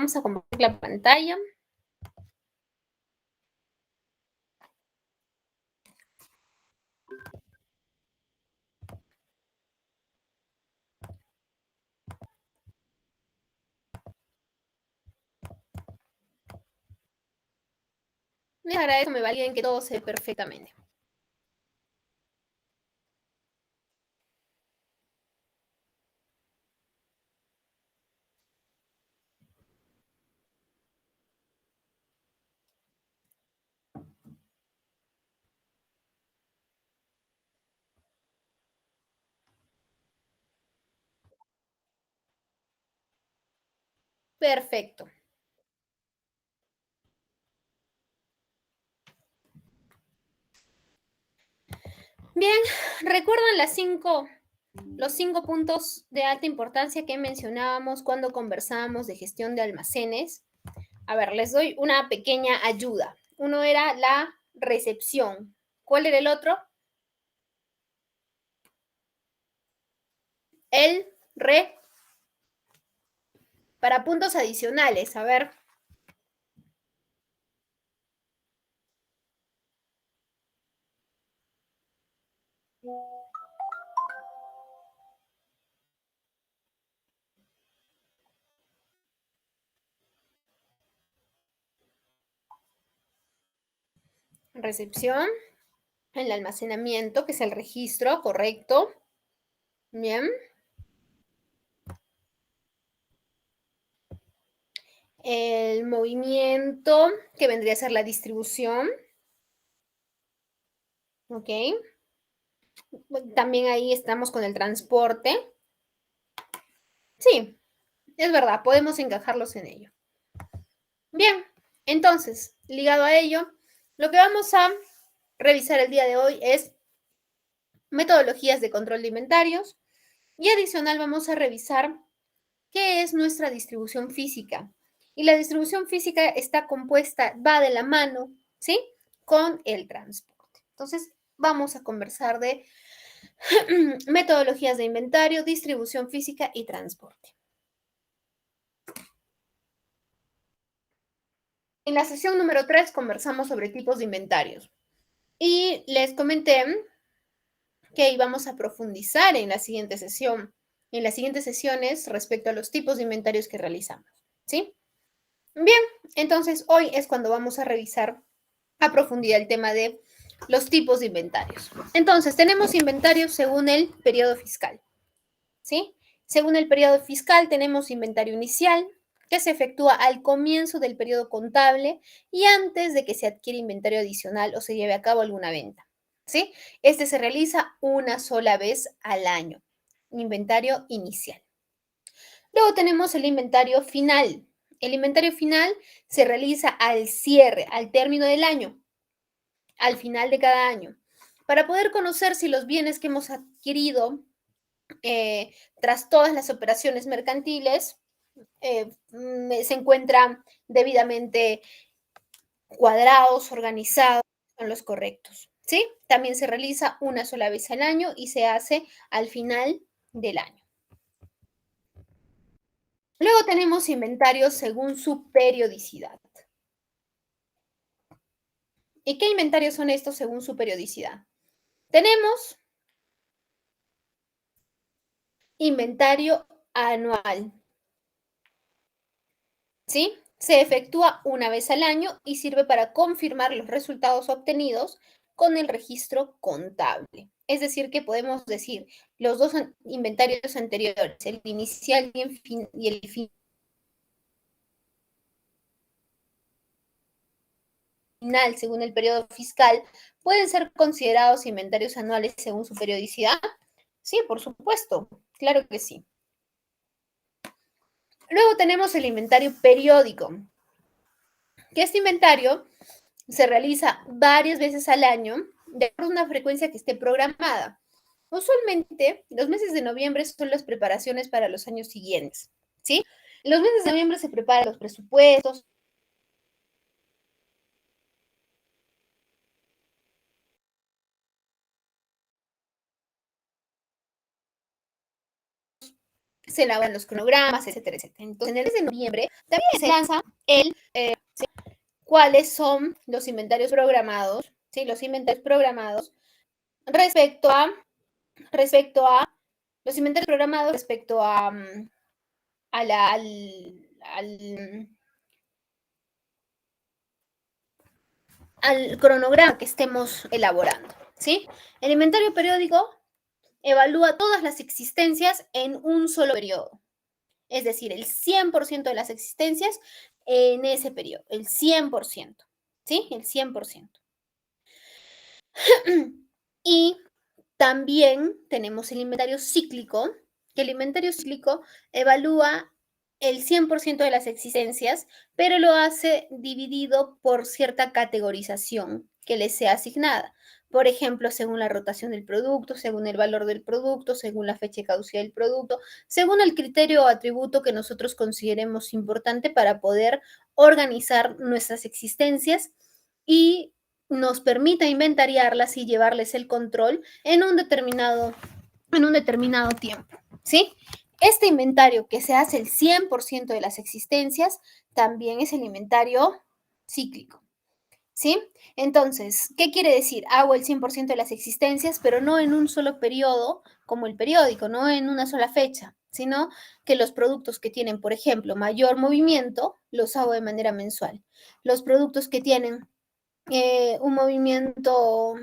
Vamos a compartir la pantalla. Les agradezco que me validen que todo se ve perfectamente. Perfecto. Bien, ¿recuerdan los 5 puntos de alta importancia que mencionábamos cuando conversábamos de gestión de almacenes? A ver, les doy una pequeña ayuda. Uno era la recepción. ¿Cuál era el otro? El re. Para puntos adicionales, a ver. Recepción, el almacenamiento, que es el registro, correcto. Bien. El movimiento, que vendría a ser la distribución. Ok. También ahí estamos con el transporte. Sí, es verdad, podemos encajarlos en ello. Bien, entonces, ligado a ello, lo que vamos a revisar el día de hoy es metodologías de control de inventarios y adicional vamos a revisar qué es nuestra distribución física. Y la distribución física está compuesta, va de la mano, ¿sí? Con el transporte. Entonces, vamos a conversar de metodologías de inventario, distribución física y transporte. En la sesión número 3 conversamos sobre tipos de inventarios y les comenté que íbamos a profundizar en la siguiente sesión, en las siguientes sesiones respecto a los tipos de inventarios que realizamos, ¿sí? Bien, entonces hoy es cuando vamos a revisar a profundidad el tema de los tipos de inventarios. Entonces, tenemos inventarios según el periodo fiscal, ¿sí? Según el periodo fiscal tenemos inventario inicial, que se efectúa al comienzo del periodo contable y antes de que se adquiera inventario adicional o se lleve a cabo alguna venta, ¿sí? Este se realiza una sola vez al año, inventario inicial. Luego tenemos el inventario final. El inventario final se realiza al cierre, al término del año, al final de cada año, para poder conocer si los bienes que hemos adquirido tras todas las operaciones mercantiles se encuentran debidamente cuadrados, organizados, son los correctos. ¿Sí? También se realiza una sola vez al año y se hace al final del año. Luego tenemos inventarios según su periodicidad. ¿Y qué inventarios son estos según su periodicidad? Tenemos inventario anual, ¿sí? Se efectúa una vez al año y sirve para confirmar los resultados obtenidos con el registro contable. Es decir, que podemos decir los dos inventarios anteriores, el inicial y el final según el periodo fiscal, pueden ser considerados inventarios anuales según su periodicidad. Sí, por supuesto, claro que sí. Luego tenemos el inventario periódico, que este inventario se realiza varias veces al año de acuerdo a una frecuencia que esté programada. Usualmente, los meses de noviembre son las preparaciones para los años siguientes, ¿sí? En los meses de noviembre se preparan los presupuestos, se elaboran los cronogramas, etcétera, etcétera. Entonces, en el mes de noviembre también se lanza el ¿sí? cuáles son los inventarios programados, ¿sí? Los inventarios programados respecto a, respecto a los inventarios programados respecto a la, al, al cronograma que estemos elaborando, ¿sí? El inventario periódico evalúa todas las existencias en un solo periodo, es decir, el 100% de las existencias en ese periodo, el 100%, ¿sí? El 100%. Y también tenemos el inventario cíclico, que el inventario cíclico evalúa el 100% de las existencias, pero lo hace dividido por cierta categorización que le sea asignada. Por ejemplo, según la rotación del producto, según el valor del producto, según la fecha de caducidad del producto, según el criterio o atributo que nosotros consideremos importante para poder organizar nuestras existencias y nos permita inventariarlas y llevarles el control en un determinado tiempo, ¿sí? Este inventario que se hace el 100% de las existencias también es el inventario cíclico, ¿sí? Entonces, ¿qué quiere decir? Hago el 100% de las existencias, pero no en un solo periodo como el periódico, no en una sola fecha, sino que los productos que tienen, por ejemplo, mayor movimiento, los hago de manera mensual. Los productos que tienen un movimiento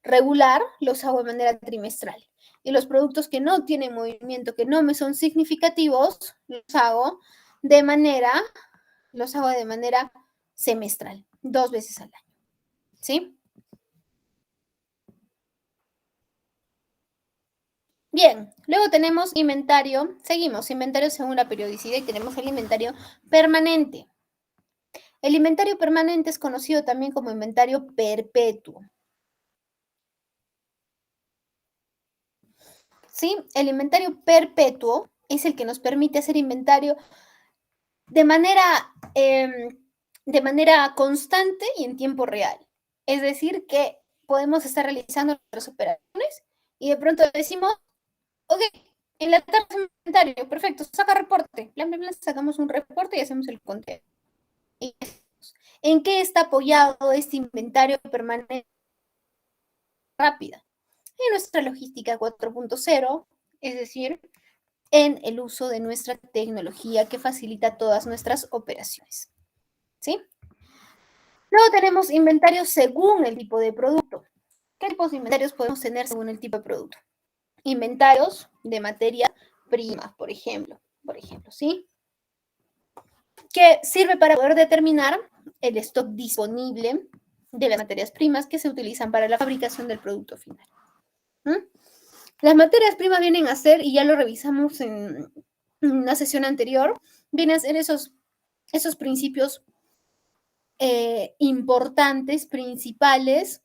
regular, los hago de manera trimestral. Y los productos que no tienen movimiento, que no me son significativos, de manera, los hago de manera semestral, 2 veces al año. ¿Sí? Bien, luego tenemos inventario, seguimos, inventario según la periodicidad y tenemos el inventario permanente. El inventario permanente es conocido también como inventario perpetuo. ¿Sí? El inventario perpetuo es el que nos permite hacer inventario de manera, de manera constante y en tiempo real. Es decir, que podemos estar realizando nuestras operaciones y de pronto decimos, ok, en la tarde hacemos inventario, perfecto, saca reporte, bla, bla, bla, sacamos un reporte y hacemos el conteo. ¿En qué está apoyado este inventario permanente rápida? En nuestra logística 4.0, es decir, en el uso de nuestra tecnología que facilita todas nuestras operaciones. ¿Sí? Luego tenemos inventarios según el tipo de producto. ¿Qué tipos de inventarios podemos tener según el tipo de producto? Inventarios de materia prima, por ejemplo, ¿sí? Que sirve para poder determinar el stock disponible de las materias primas que se utilizan para la fabricación del producto final. ¿Mm? Las materias primas vienen a ser, y ya lo revisamos en una sesión anterior, vienen a ser esos principios importantes, principales,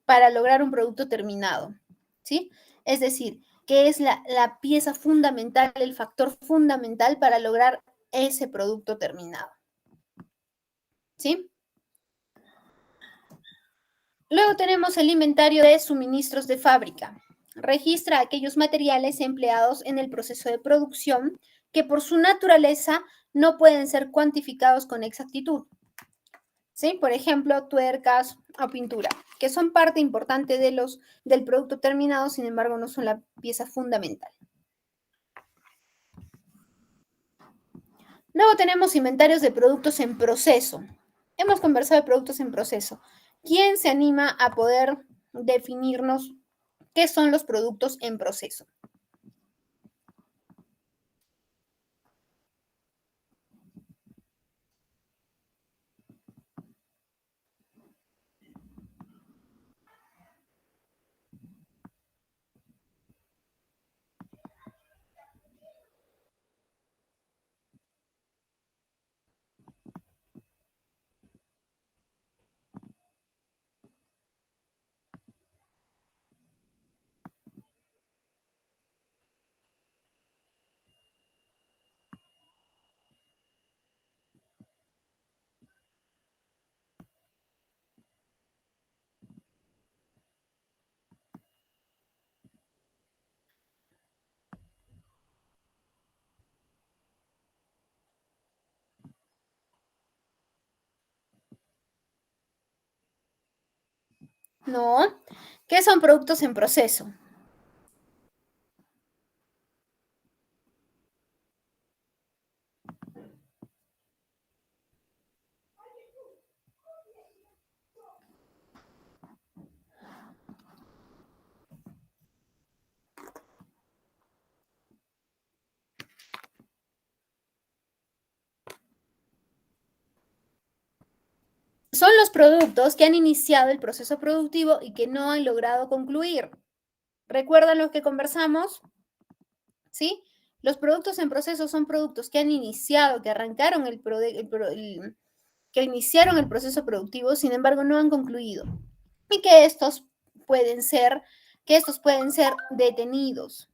para lograr un producto terminado, ¿sí? Es decir, que es la pieza fundamental, el factor fundamental para lograr ese producto terminado, ¿sí? Luego tenemos el inventario de suministros de fábrica. Registra aquellos materiales empleados en el proceso de producción que por su naturaleza no pueden ser cuantificados con exactitud. ¿Sí? Por ejemplo, tuercas o pintura, que son parte importante del producto terminado, sin embargo, no son la pieza fundamental. Luego tenemos inventarios de productos en proceso. Hemos conversado de productos en proceso. ¿Quién se anima a poder definirnos qué son los productos en proceso? No. ¿Qué son productos en proceso? Son los productos que han iniciado el proceso productivo y que no han logrado concluir. ¿Recuerdan lo que conversamos? ¿Sí? Los productos en proceso son productos que han iniciado, que arrancaron que iniciaron el proceso productivo, sin embargo, no han concluido. Y pueden ser, que estos pueden ser detenidos,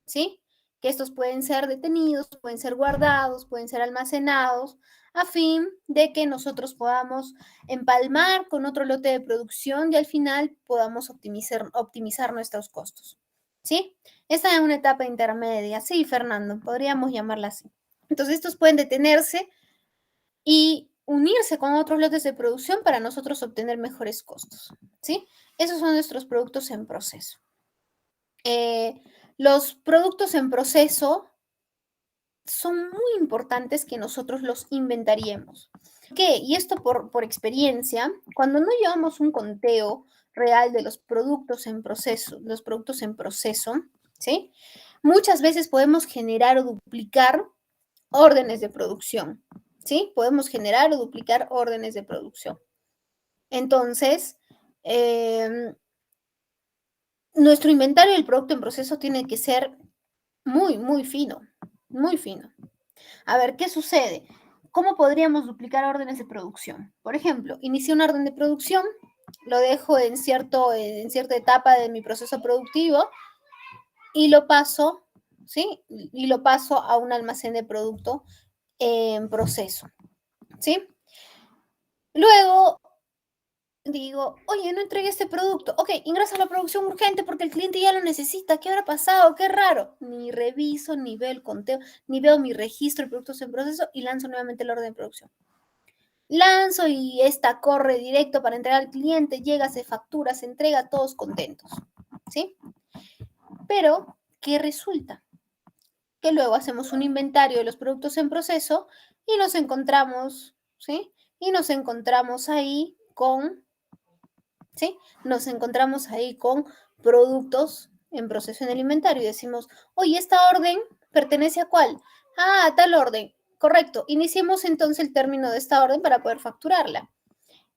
¿sí? Que estos pueden ser detenidos, pueden ser guardados, pueden ser almacenados, a fin de que nosotros podamos empalmar con otro lote de producción y al final podamos optimizar nuestros costos, ¿sí? Esta es una etapa intermedia, sí, Fernando, podríamos llamarla así. Entonces, estos pueden detenerse y unirse con otros lotes de producción para nosotros obtener mejores costos, ¿sí? Esos son nuestros productos en proceso. Los productos en proceso son muy importantes que nosotros los inventariemos. ¿Qué? Y esto por experiencia, cuando no llevamos un conteo real de los productos en proceso, ¿sí? Muchas veces podemos generar o duplicar órdenes de producción, ¿sí? Podemos generar o duplicar órdenes de producción. Entonces, nuestro inventario del producto en proceso tiene que ser muy, muy fino, muy fino. A ver, ¿qué sucede? ¿Cómo podríamos duplicar órdenes de producción? Por ejemplo, inicié una orden de producción, lo dejo en cierta etapa de mi proceso productivo y lo paso, ¿sí? Y lo paso a un almacén de producto en proceso, ¿sí? Luego digo, oye, no entregué este producto. Ok, ingresa a la producción urgente porque el cliente ya lo necesita. ¿Qué habrá pasado? Qué raro. Ni reviso, ni veo el conteo, ni veo mi registro de productos en proceso y lanzo nuevamente el orden de producción. Lanzo y esta corre directo para entregar al cliente, llega, se factura, se entrega, todos contentos. ¿Sí? Pero, ¿qué resulta? Que luego hacemos un inventario de los productos en proceso y nos encontramos, ¿sí? Y nos encontramos ahí con, ¿sí? Nos encontramos ahí con productos en proceso en el inventario y decimos, oye, ¿esta orden pertenece a cuál? Ah, a tal orden. Correcto. Iniciemos entonces el término de esta orden para poder facturarla.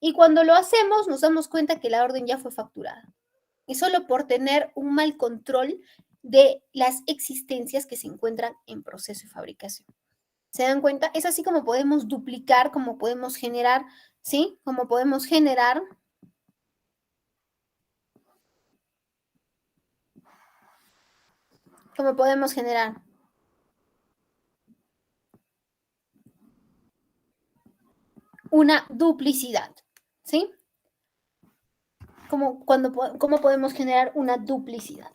Y cuando lo hacemos, nos damos cuenta que la orden ya fue facturada. Y solo por tener un mal control de las existencias que se encuentran en proceso de fabricación. ¿Se dan cuenta? Es así como podemos duplicar, como podemos generar, ¿sí? Como podemos generar una duplicidad, ¿sí? ¿Cómo podemos generar una duplicidad?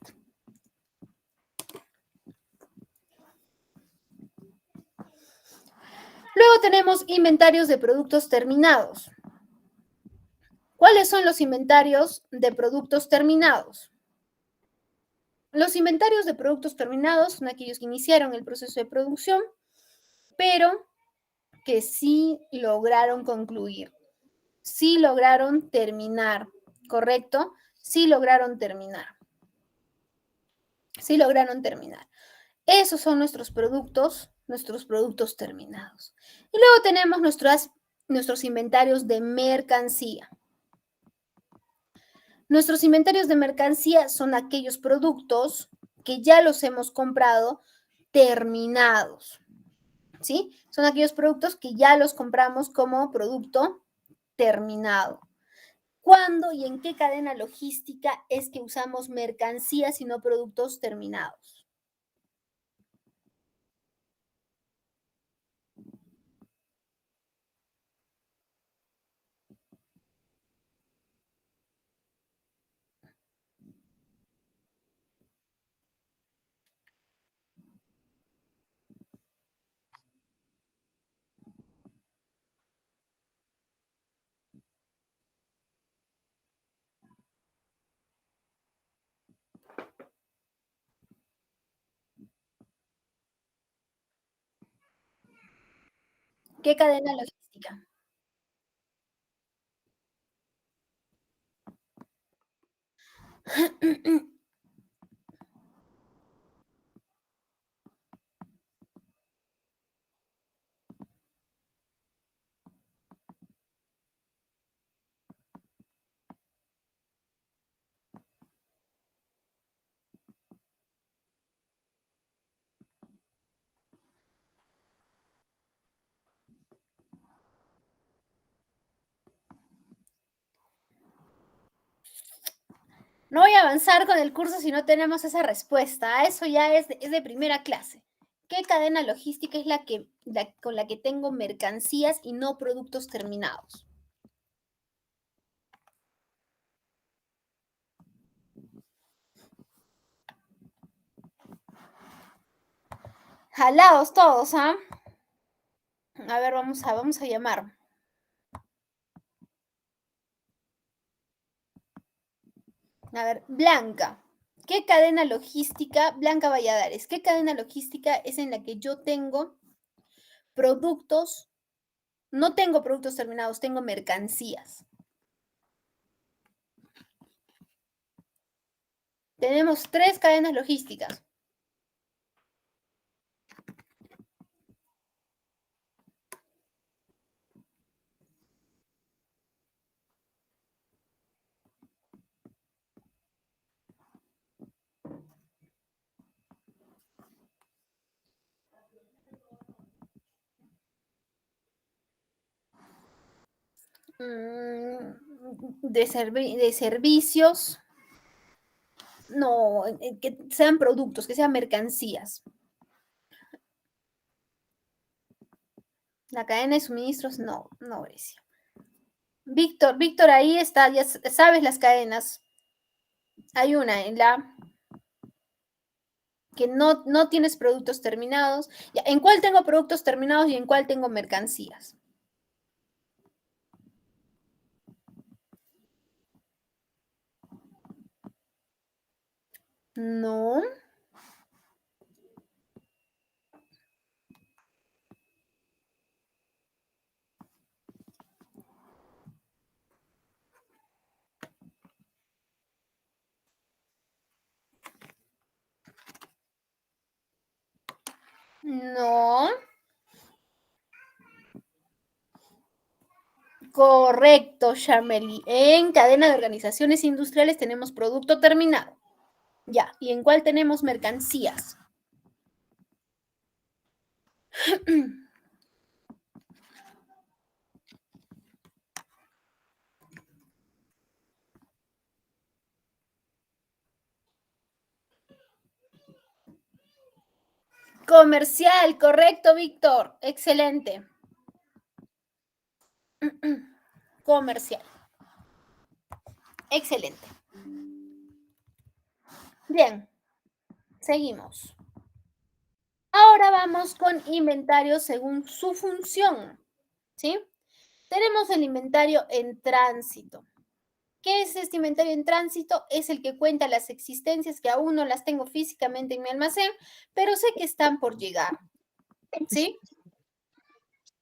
Luego tenemos inventarios de productos terminados. ¿Cuáles son los inventarios de productos terminados? Los inventarios de productos terminados son aquellos que iniciaron el proceso de producción, pero que sí lograron concluir, sí lograron terminar, ¿correcto? Sí lograron terminar, sí lograron terminar. Esos son nuestros productos terminados. Y luego tenemos nuestros inventarios de mercancía. Nuestros inventarios de mercancía son aquellos productos que ya los hemos comprado terminados, ¿sí? Son aquellos productos que ya los compramos como producto terminado. ¿Cuándo y en qué cadena logística es que usamos mercancías y no productos terminados? ¿Qué cadena logística? No voy a avanzar con el curso si no tenemos esa respuesta. Eso ya es de primera clase. ¿Qué cadena logística es con la que tengo mercancías y no productos terminados? Jalados todos, ¿ah? A ver, vamos a llamar. A ver, Blanca. ¿Qué cadena logística, Blanca Valladares, qué cadena logística es en la que yo tengo productos, no tengo productos terminados, tengo mercancías? Tenemos tres cadenas logísticas. De servicios, no, que sean productos, que sean mercancías. La cadena de suministros, no, no, Grecia. Víctor, ahí está, ya sabes las cadenas. Hay una en la que no tienes productos terminados. ¿En cuál tengo productos terminados y en cuál tengo mercancías? No, no. Correcto, Shameli. En cadena de organizaciones industriales tenemos producto terminado. Ya, ¿y en cuál tenemos mercancías? Comercial, correcto, Víctor. Excelente. Comercial. Excelente. Bien, seguimos. Ahora vamos con inventario según su función, ¿sí? Tenemos el inventario en tránsito. ¿Qué es este inventario en tránsito? Es el que cuenta las existencias que aún no las tengo físicamente en mi almacén, pero sé que están por llegar, ¿sí?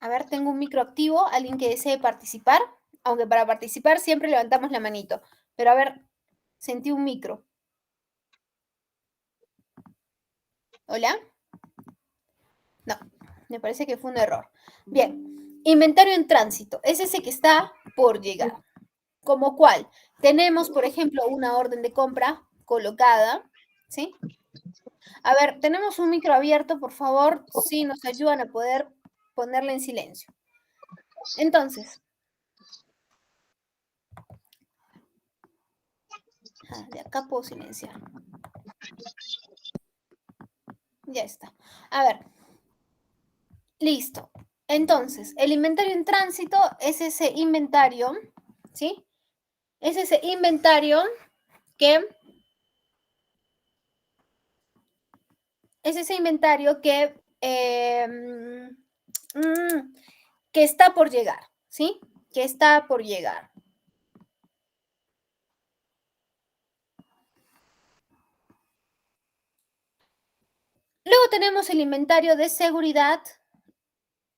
A ver, tengo un micro activo, alguien que desee participar, aunque para participar siempre levantamos la manito, pero a ver, sentí un micro. ¿Hola? No, me parece que fue un error. Bien, inventario en tránsito, es ese que está por llegar. ¿Como cuál? Tenemos, por ejemplo, una orden de compra colocada, ¿sí? A ver, tenemos un micro abierto, por favor, si nos ayudan a poder ponerla en silencio. Entonces, de acá puedo silenciar. Ya está. A ver, listo. Entonces, el inventario en tránsito es ese inventario, ¿sí? Es ese inventario que es ese inventario que está por llegar, ¿sí? Que está por llegar. Luego tenemos el inventario de seguridad,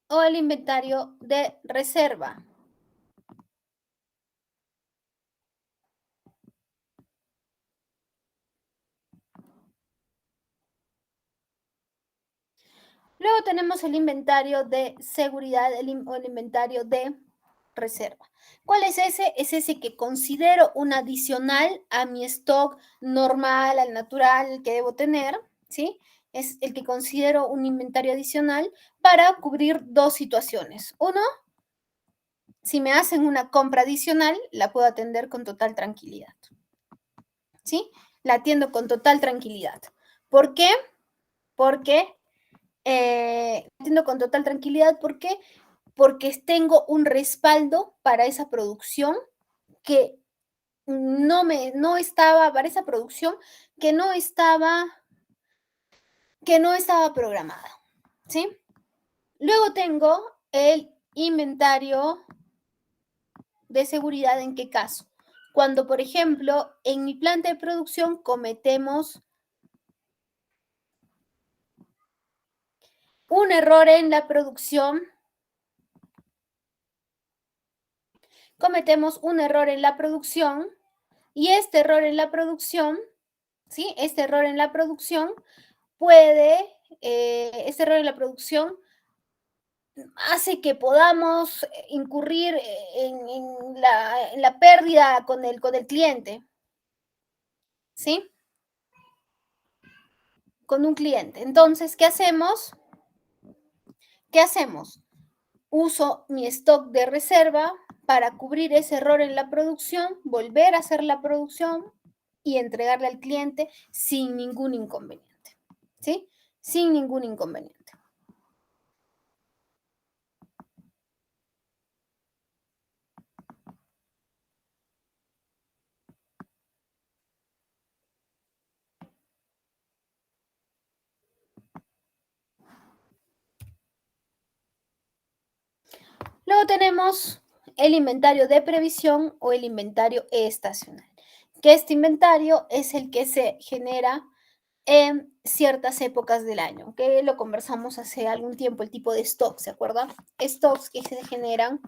o el inventario de reserva. Luego tenemos el inventario de seguridad o el inventario de reserva. ¿Cuál es ese? Es ese que considero un adicional a mi stock normal, al natural que debo tener, ¿sí? Es el que considero un inventario adicional para cubrir dos situaciones. Uno, si me hacen una compra adicional, la puedo atender con total tranquilidad, ¿sí? La atiendo con total tranquilidad. ¿Por qué? Porque atiendo con total tranquilidad. ¿Por qué? Porque tengo un respaldo para esa producción que no estaba, para esa producción que no estaba programada, ¿sí? Luego tengo el inventario de seguridad. ¿En qué caso? Cuando, por ejemplo, en mi planta de producción un error en la producción, cometemos un error en la producción y este error en la producción, ¿sí? Este error en la producción puede, este error en la producción hace que podamos incurrir en la pérdida con el cliente, ¿sí? Con un cliente. Entonces, ¿qué hacemos? ¿Qué hacemos? Uso mi stock de reserva para cubrir ese error en la producción, volver a hacer la producción y entregarle al cliente sin ningún inconveniente, ¿sí? Sin ningún inconveniente. Luego tenemos el inventario de previsión o el inventario estacional, que este inventario es el que se genera en ciertas épocas del año, que lo conversamos hace algún tiempo, el tipo de stock, ¿se acuerdan? Stocks que se generan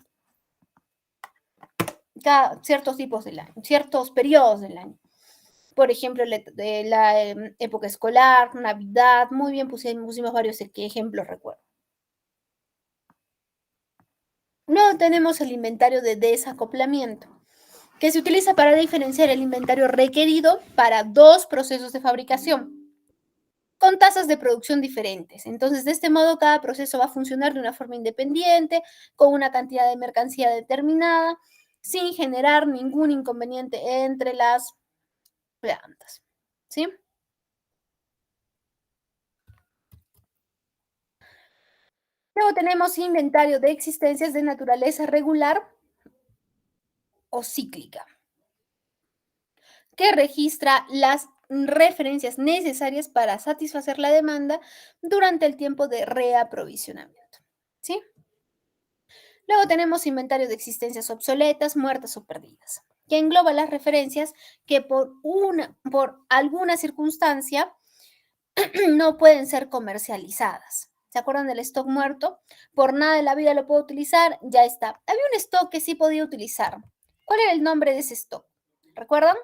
cada ciertos tipos del año, ciertos periodos del año. Por ejemplo, de la época escolar, Navidad, muy bien pusimos varios ejemplos, recuerdo. Luego tenemos el inventario de desacoplamiento, que se utiliza para diferenciar el inventario requerido para dos procesos de fabricación con tasas de producción diferentes. Entonces, de este modo, cada proceso va a funcionar de una forma independiente, con una cantidad de mercancía determinada, sin generar ningún inconveniente entre las plantas. ¿Sí? Luego tenemos inventario de existencias de naturaleza regular o cíclica, que registra las referencias necesarias para satisfacer la demanda durante el tiempo de reaprovisionamiento. ¿Sí? Luego tenemos inventario de existencias obsoletas, muertas o perdidas, que engloba las referencias que por alguna circunstancia no pueden ser comercializadas. ¿Se acuerdan del stock muerto? Por nada de la vida lo puedo utilizar, ya está. Había un stock que sí podía utilizar. ¿Cuál era el nombre de ese stock? ¿Recuerdan?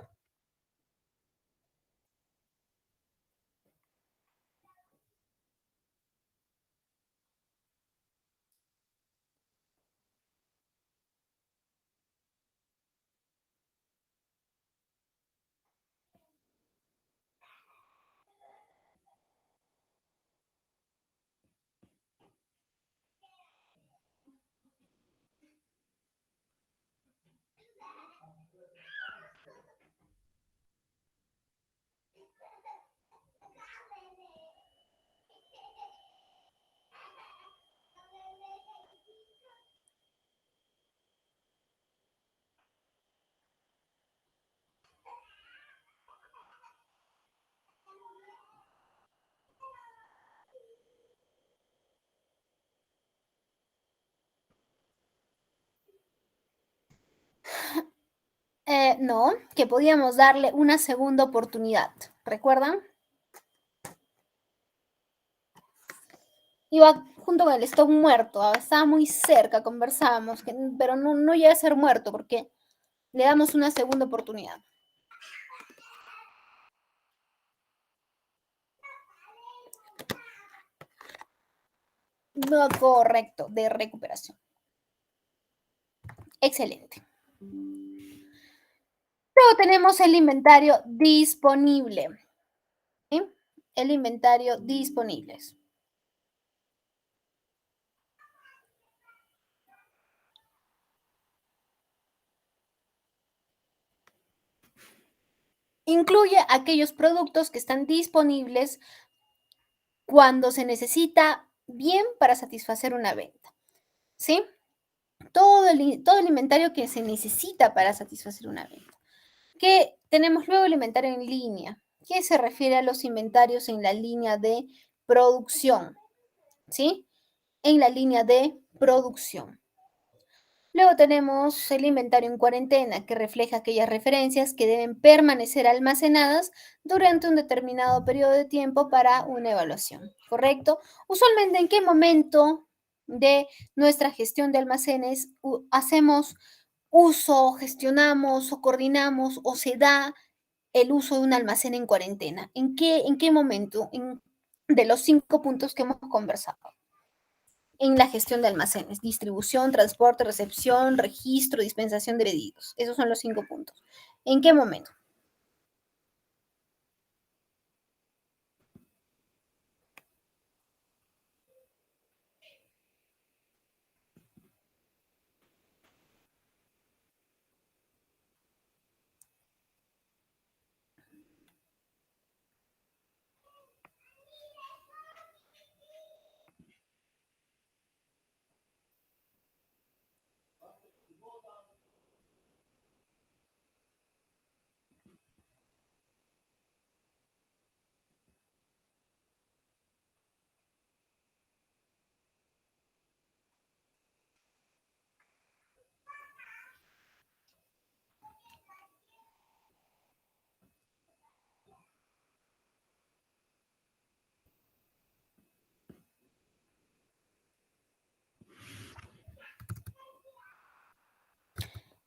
No, que podíamos darle una segunda oportunidad. ¿Recuerdan? junto con el stock muerto, estaba muy cerca, conversábamos, pero no llega a ser muerto porque le damos una segunda oportunidad. No, correcto, de recuperación. Excelente. Luego tenemos el inventario disponible. ¿Sí? El inventario disponible. Incluye aquellos productos que están disponibles cuando se necesita bien para satisfacer una venta. ¿Sí? Todo el inventario que se necesita para satisfacer una venta. Que tenemos luego el inventario en línea, que se refiere a los inventarios en la línea de producción, ¿sí? En la línea de producción. Luego tenemos el inventario en cuarentena, que refleja aquellas referencias que deben permanecer almacenadas durante un determinado periodo de tiempo para una evaluación, ¿correcto? Usualmente, ¿en qué momento de nuestra gestión de almacenes hacemos uso, gestionamos o coordinamos o se da el uso de un almacén en cuarentena? En qué momento de los 5 puntos que hemos conversado? En la gestión de almacenes: distribución, transporte, recepción, registro, dispensación de pedidos. Esos son los 5 puntos. ¿En qué momento?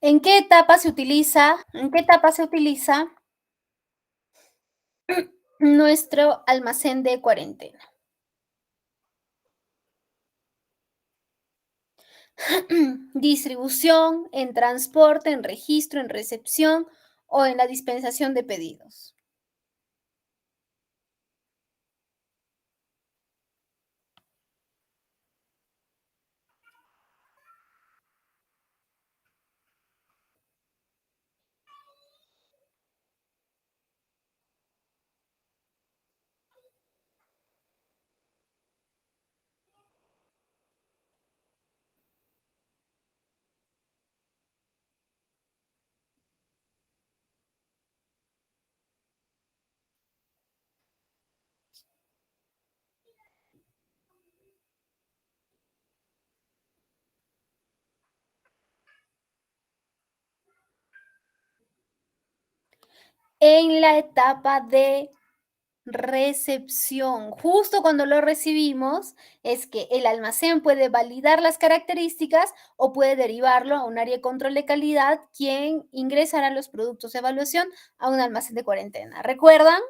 ¿En qué etapa se utiliza? ¿En qué etapa se utiliza nuestro almacén de cuarentena? Distribución, en transporte, en registro, en recepción o en la dispensación de pedidos. En la etapa de recepción, justo cuando lo recibimos, es que el almacén puede validar las características o puede derivarlo a un área de control de calidad, quien ingresará los productos de evaluación a un almacén de cuarentena. ¿Recuerdan?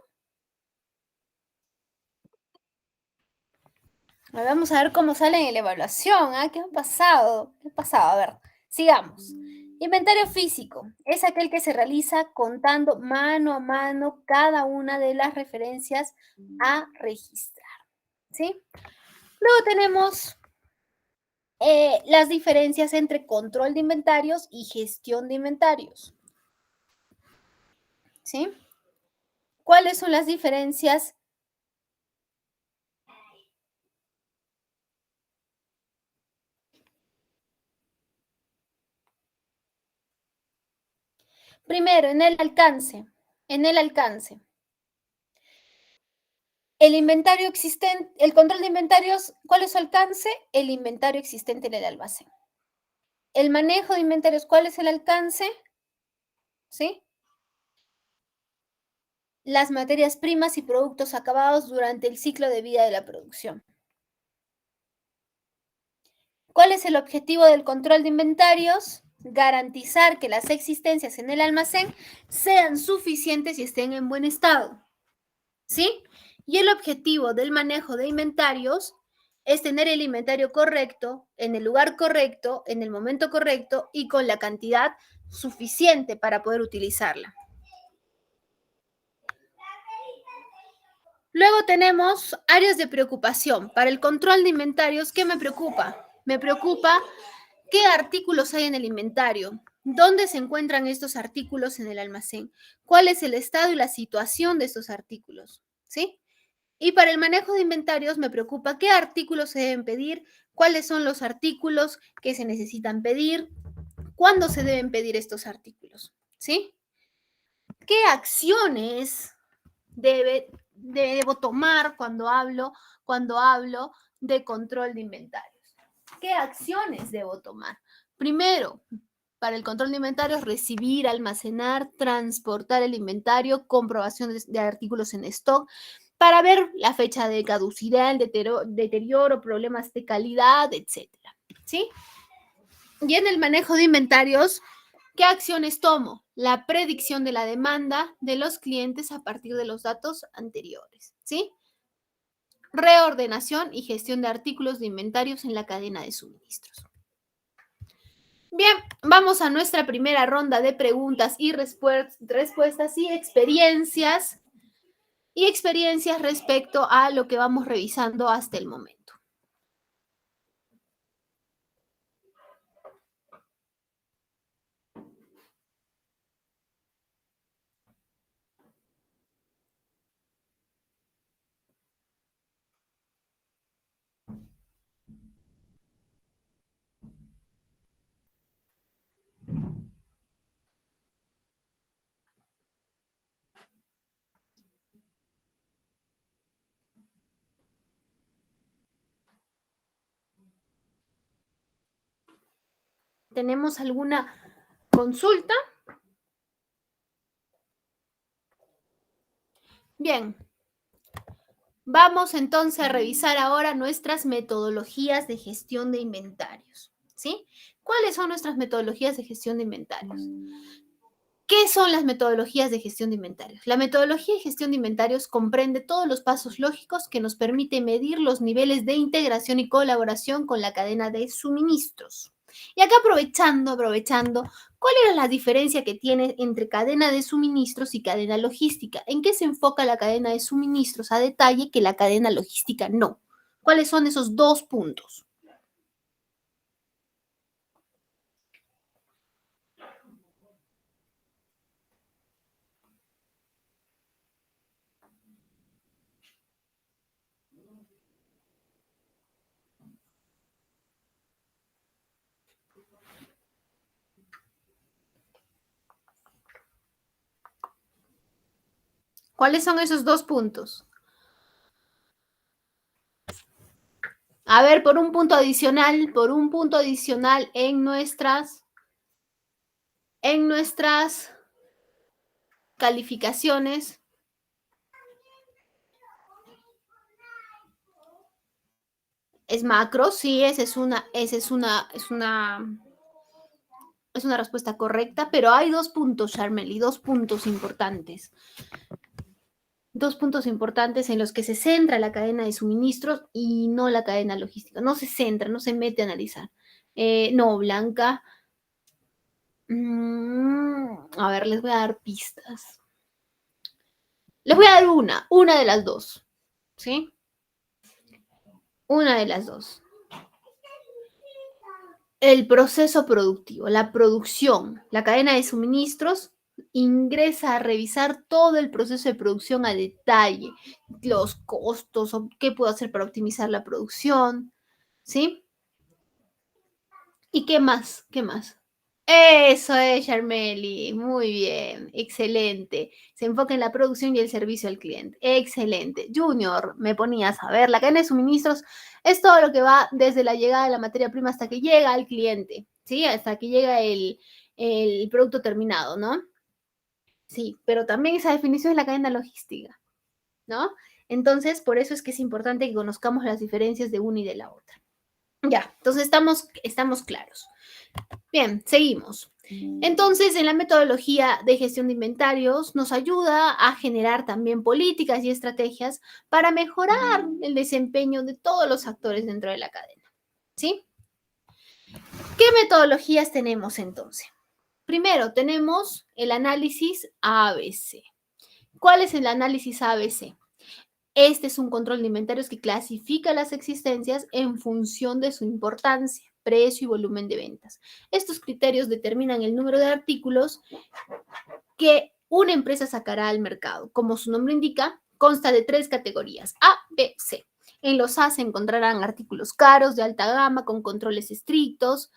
Vamos a ver cómo sale en la evaluación. ¿Ah? ¿Qué ha pasado? ¿Qué ha pasado? A ver, sigamos. Inventario físico es aquel que se realiza contando mano a mano cada una de las referencias a registrar. ¿Sí? Luego tenemos las diferencias entre control de inventarios y gestión de inventarios. ¿Sí? ¿Cuáles son las diferencias? Primero, en el alcance. En el alcance. El inventario existente, el control de inventarios, ¿cuál es su alcance? El inventario existente en el almacén. El manejo de inventarios, ¿cuál es el alcance? ¿Sí? Las materias primas y productos acabados durante el ciclo de vida de la producción. ¿Cuál es el objetivo del control de inventarios? Garantizar que las existencias en el almacén sean suficientes y estén en buen estado, ¿sí? Y el objetivo del manejo de inventarios es tener el inventario correcto, en el lugar correcto, en el momento correcto y con la cantidad suficiente para poder utilizarla. Luego tenemos áreas de preocupación. Para el control de inventarios, ¿qué me preocupa? Me preocupa qué artículos hay en el inventario, dónde se encuentran estos artículos en el almacén, cuál es el estado y la situación de estos artículos, ¿sí? Y para el manejo de inventarios me preocupa qué artículos se deben pedir, cuáles son los artículos que se necesitan pedir, cuándo se deben pedir estos artículos, ¿sí? ¿Qué acciones debo tomar cuando hablo de control de inventarios? ¿Qué acciones debo tomar? Primero, para el control de inventarios, recibir, almacenar, transportar el inventario, comprobación de artículos en stock, para ver la fecha de caducidad, el deterioro, problemas de calidad, etcétera. ¿Sí? Y en el manejo de inventarios, ¿qué acciones tomo? La predicción de la demanda de los clientes a partir de los datos anteriores, ¿sí? Reordenación y gestión de artículos de inventarios en la cadena de suministros. Bien, vamos a nuestra primera ronda de preguntas y respuestas y experiencias respecto a lo que vamos revisando hasta el momento. ¿Tenemos alguna consulta? Bien, vamos entonces a revisar ahora nuestras metodologías de gestión de inventarios, ¿sí? ¿Cuáles son nuestras metodologías de gestión de inventarios? ¿Qué son las metodologías de gestión de inventarios? La metodología de gestión de inventarios comprende todos los pasos lógicos que nos permite medir los niveles de integración y colaboración con la cadena de suministros. Y acá aprovechando, ¿cuál era la diferencia que tiene entre cadena de suministros y cadena logística? ¿En qué se enfoca la cadena de suministros a detalle que la cadena logística no? ¿Cuáles son esos dos puntos? ¿Cuáles son esos dos puntos? A ver, por un punto adicional en nuestras calificaciones. Es macro, sí, es una respuesta correcta, pero hay dos puntos, Charmely, dos puntos importantes. Dos puntos importantes en los que se centra la cadena de suministros y no la cadena logística. No se centra, no se mete a analizar. No, Blanca. A ver, les voy a dar pistas. Les voy a dar una de las dos. ¿Sí? Una de las dos. El proceso productivo, la producción, la cadena de suministros ingresa a revisar todo el proceso de producción a detalle, los costos, o qué puedo hacer para optimizar la producción, ¿sí? ¿Y qué más? ¿Qué más? Eso es, Charmeli. Muy bien, excelente. Se enfoca en la producción y el servicio al cliente. Excelente. Junior, me ponías a ver, la cadena de suministros es todo lo que va desde la llegada de la materia prima hasta que llega al cliente, ¿sí? Hasta que llega el producto terminado, ¿no? Sí, pero también esa definición es la cadena logística, ¿no? Entonces, por eso es que es importante que conozcamos las diferencias de una y de la otra. Ya, entonces estamos claros. Bien, seguimos. Entonces, en la metodología de gestión de inventarios nos ayuda a generar también políticas y estrategias para mejorar el desempeño de todos los actores dentro de la cadena. ¿Sí? ¿Qué metodologías tenemos entonces? Primero, tenemos el análisis ABC. ¿Cuál es el análisis ABC? Este es un control de inventarios que clasifica las existencias en función de su importancia, precio y volumen de ventas. Estos criterios determinan el número de artículos que una empresa sacará al mercado. Como su nombre indica, consta de 3 categorías, A, B, C. En los A se encontrarán artículos caros, de alta gama, con controles estrictos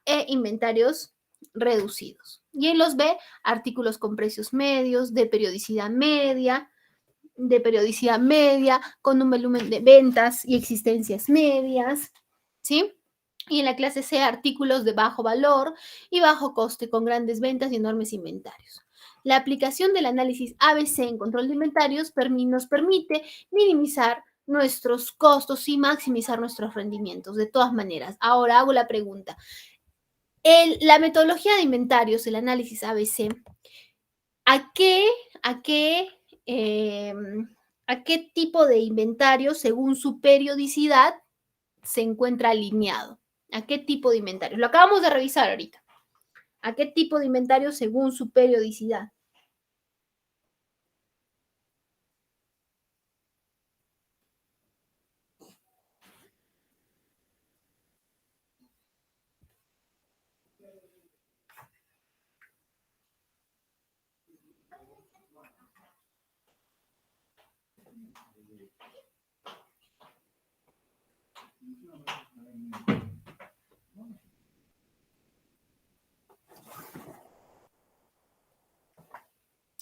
e inventarios reducidos. Y en los B, artículos con precios medios, de periodicidad media, con un volumen de ventas y existencias medias, ¿sí? Y en la clase C, artículos de bajo valor y bajo coste, con grandes ventas y enormes inventarios. La aplicación del análisis ABC en control de inventarios nos permite minimizar nuestros costos y maximizar nuestros rendimientos. De todas maneras, ahora hago la pregunta. La metodología de inventarios, el análisis ABC, ¿a qué, a qué, eh, a qué tipo de inventario, según su periodicidad, se encuentra alineado? ¿A qué tipo de inventario? Lo acabamos de revisar ahorita. ¿A qué tipo de inventario según su periodicidad?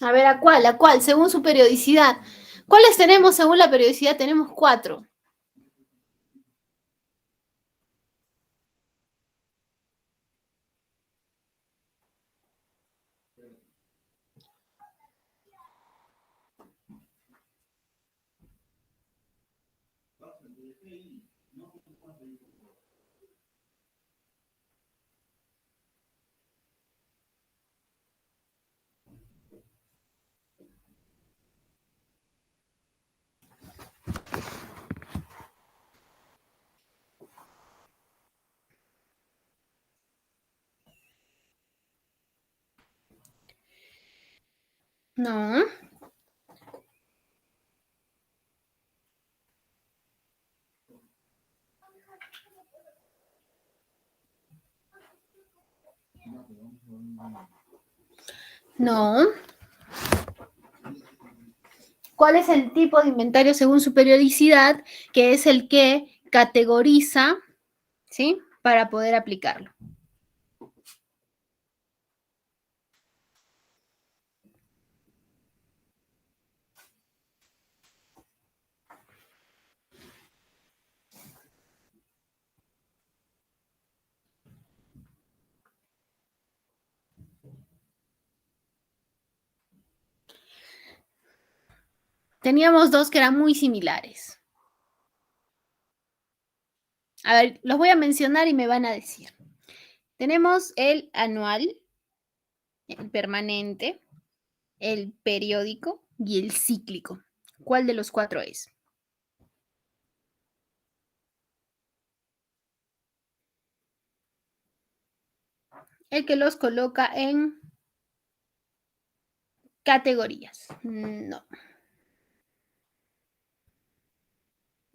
A ver, ¿a cuál? ¿A cuál? Según su periodicidad. ¿Cuáles tenemos según la periodicidad? Tenemos 4. No, no. ¿Cuál es el tipo de inventario según su periodicidad? Que es el que categoriza, ¿sí? Para poder aplicarlo. Teníamos dos que eran muy similares. A ver, los voy a mencionar y me van a decir. Tenemos el anual, el permanente, el periódico y el cíclico. ¿Cuál de los 4 es? El que los coloca en categorías. No.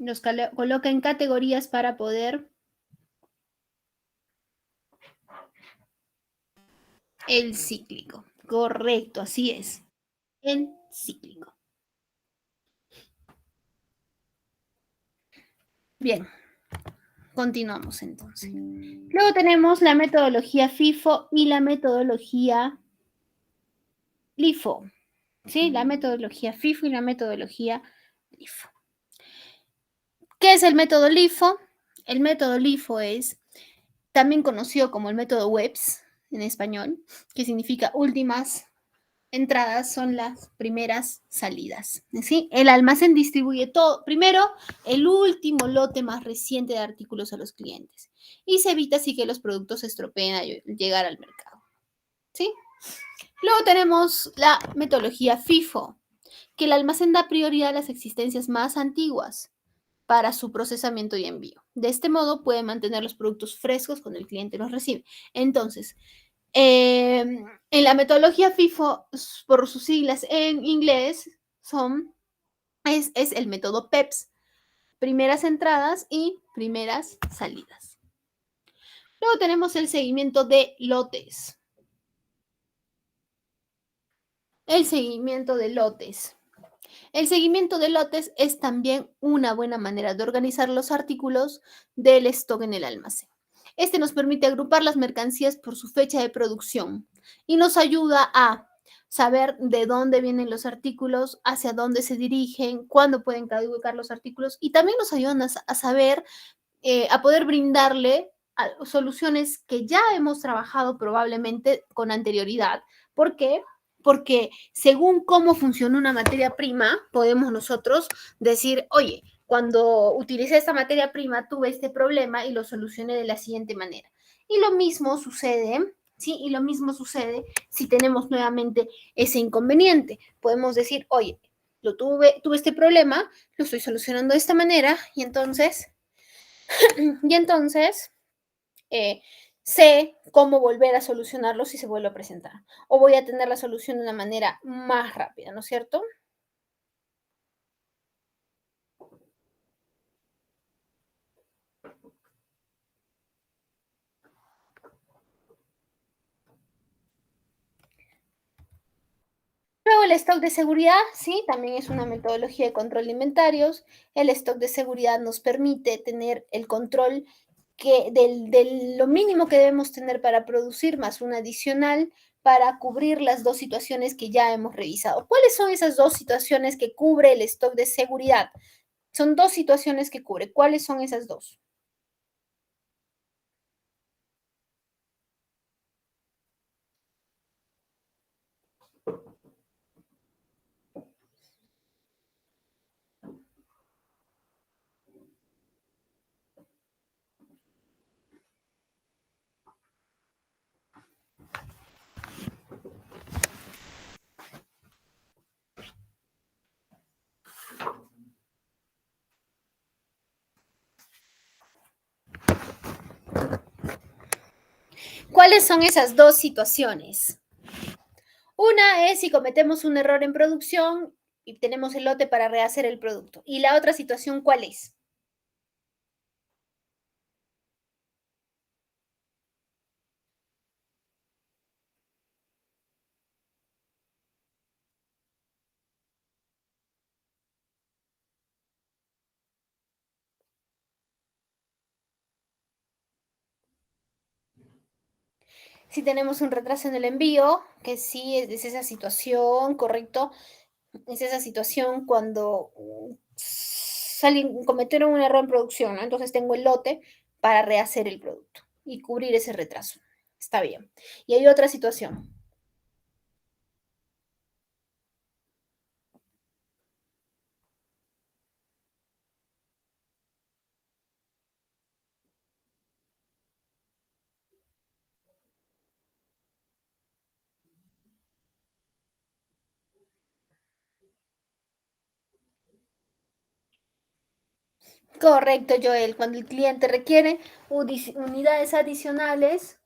Los coloca en categorías para poder. El cíclico. Correcto, así es. El cíclico. Bien, continuamos entonces. Luego tenemos la metodología FIFO y la metodología LIFO. ¿Sí? La metodología FIFO y la metodología LIFO. ¿Qué es el método LIFO? El método LIFO es también conocido como el método WEBS en español, que significa últimas entradas son las primeras salidas. ¿Sí? El almacén distribuye todo, primero el último lote más reciente de artículos a los clientes y se evita así que los productos se estropeen al llegar al mercado. ¿Sí? Luego tenemos la metodología FIFO, que el almacén da prioridad a las existencias más antiguas para su procesamiento y envío. De este modo puede mantener los productos frescos cuando el cliente los recibe. Entonces, en la metodología FIFO, por sus siglas en inglés, es el método PEPS, primeras entradas y primeras salidas. Luego tenemos el seguimiento de lotes. El seguimiento de lotes. El seguimiento de lotes es también una buena manera de organizar los artículos del stock en el almacén. Este nos permite agrupar las mercancías por su fecha de producción y nos ayuda a saber de dónde vienen los artículos, hacia dónde se dirigen, cuándo pueden caducar los artículos y también nos ayudan a saber, a poder brindarle soluciones que ya hemos trabajado probablemente con anterioridad. ¿Por qué? Porque según cómo funciona una materia prima, podemos nosotros decir, oye, cuando utilicé esta materia prima tuve este problema y lo solucioné de la siguiente manera. Y lo mismo sucede, ¿sí? Y lo mismo sucede si tenemos nuevamente ese inconveniente. Podemos decir, oye, tuve este problema, lo estoy solucionando de esta manera y entonces eh, sé cómo volver a solucionarlo si se vuelve a presentar. O voy a tener la solución de una manera más rápida, ¿no es cierto? Luego el stock de seguridad, sí, también es una metodología de control de inventarios. El stock de seguridad nos permite tener el control de lo mínimo que debemos tener para producir, más un adicional para cubrir las dos situaciones que ya hemos revisado. ¿Cuáles son esas dos situaciones que cubre el stock de seguridad? Son dos situaciones que cubre. ¿Cuáles son esas dos? ¿Cuáles son esas dos situaciones? Una es si cometemos un error en producción y tenemos el lote para rehacer el producto. Y la otra situación, ¿cuál es? Si tenemos un retraso en el envío, que sí es esa situación, correcto, es esa situación cuando cometieron un error en producción, ¿no? Entonces tengo el lote para rehacer el producto y cubrir ese retraso. Está bien. Y hay otra situación. Correcto, Joel. Cuando el cliente requiere unidades adicionales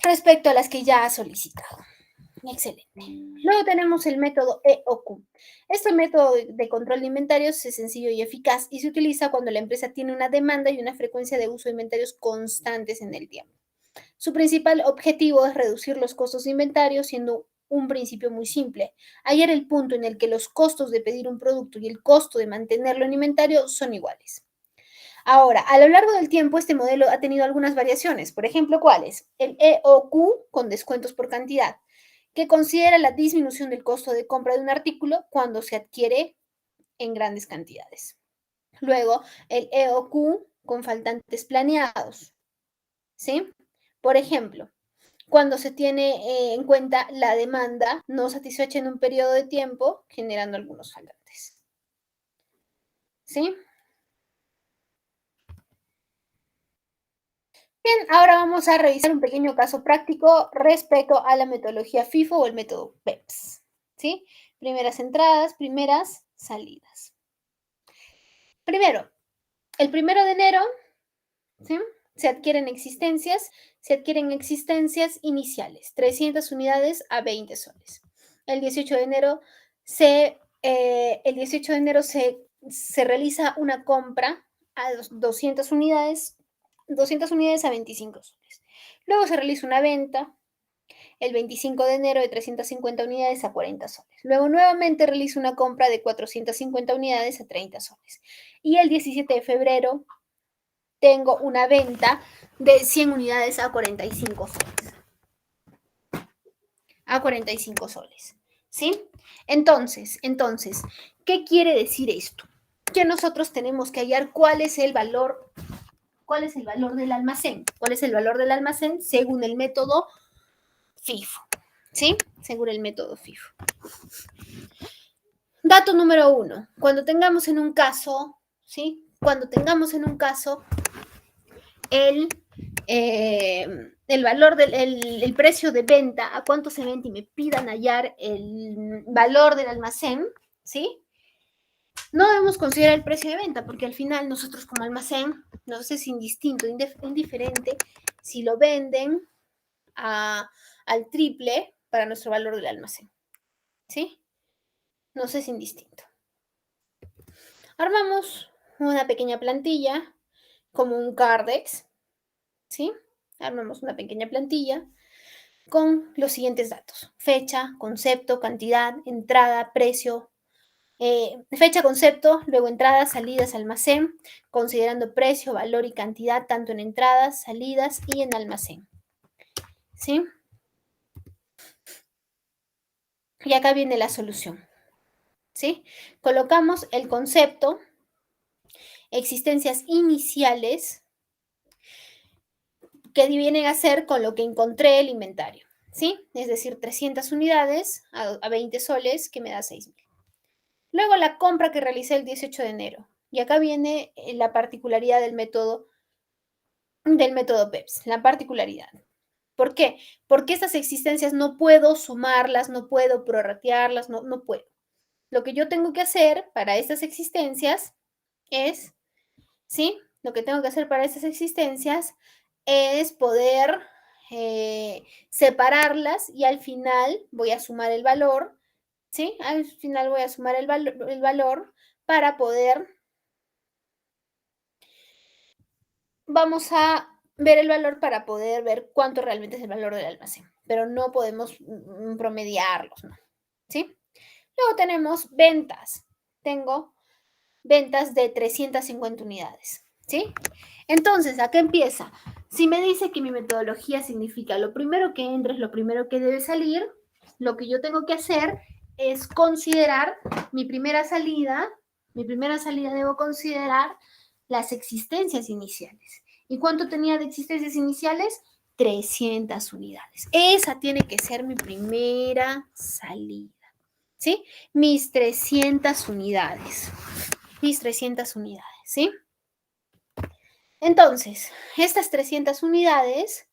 respecto a las que ya ha solicitado. Excelente. Luego tenemos el método EOQ. Este método de control de inventarios es sencillo y eficaz y se utiliza cuando la empresa tiene una demanda y una frecuencia de uso de inventarios constantes en el tiempo. Su principal objetivo es reducir los costos de inventario, siendo un principio muy simple. Hallar el punto en el que los costos de pedir un producto y el costo de mantenerlo en inventario son iguales. Ahora, a lo largo del tiempo, este modelo ha tenido algunas variaciones. Por ejemplo, ¿cuáles? El EOQ con descuentos por cantidad, que considera la disminución del costo de compra de un artículo cuando se adquiere en grandes cantidades. Luego, el EOQ con faltantes planeados, ¿sí? Por ejemplo, cuando se tiene en cuenta la demanda no satisfecha en un periodo de tiempo, generando algunos faltantes. ¿Sí? Bien, ahora vamos a revisar un pequeño caso práctico respecto a la metodología FIFO o el método PEPS. ¿Sí? Primeras entradas, primeras salidas. Primero, el 1 de enero, ¿sí? Se adquieren existencias iniciales, 300 unidades a 20 soles. El 18 de enero se realiza una compra a 200 unidades a 25 soles. Luego se realiza una venta el 25 de enero de 350 unidades a 40 soles. Luego nuevamente realiza una compra de 450 unidades a 30 soles. Y el 17 de febrero tengo una venta de 100 unidades a 45 soles. A 45 soles. ¿Sí? Entonces, ¿qué quiere decir esto? Que nosotros tenemos que hallar cuál es el valor del almacén. ¿Cuál es el valor del almacén según el método FIFO? ¿Sí? Según el método FIFO. Dato número 1. Cuando tengamos en un caso, ¿sí? Cuando tengamos en un caso el valor el precio de venta, a cuánto se vende y me pidan hallar el valor del almacén, ¿sí? No debemos considerar el precio de venta porque al final nosotros como almacén nos es indistinto, indiferente si lo venden al triple para nuestro valor del almacén, ¿sí? Nos es indistinto. Armamos una pequeña plantilla como un Cardex, ¿sí? Armamos una pequeña plantilla con los siguientes datos: fecha, concepto, cantidad, entrada, precio, fecha, concepto, luego entradas, salidas, almacén, considerando precio, valor y cantidad tanto en entradas, salidas y en almacén. ¿Sí? Y acá viene la solución. ¿Sí? Colocamos el concepto, existencias iniciales, que vienen a ser con lo que encontré el inventario. ¿Sí? Es decir, 300 unidades a 20 soles, que me da 6.000. Luego la compra que realicé el 18 de enero. Y acá viene la particularidad del método PEPS, la particularidad. ¿Por qué? Porque estas existencias no puedo sumarlas, no puedo prorratearlas, no puedo. Lo que yo tengo que hacer para estas existencias es, ¿sí? Lo que tengo que hacer para estas existencias es poder separarlas y al final voy a sumar el valor, ¿sí? Al final voy a sumar el valor para poder, vamos a ver el valor para poder ver cuánto realmente es el valor del almacén, pero no podemos promediarlos, ¿no? ¿Sí? Luego tenemos ventas. Tengo ventas de 350 unidades, ¿sí? Entonces, ¿a qué empieza? Si me dice que mi metodología significa lo primero que entra es lo primero que debe salir, lo que yo tengo que hacer es considerar mi primera salida. Mi primera salida debo considerar las existencias iniciales. ¿Y cuánto tenía de existencias iniciales? 300 unidades. Esa tiene que ser mi primera salida, ¿sí? Mis 300 unidades. Mis 300 unidades, ¿sí? Entonces, estas 300 unidades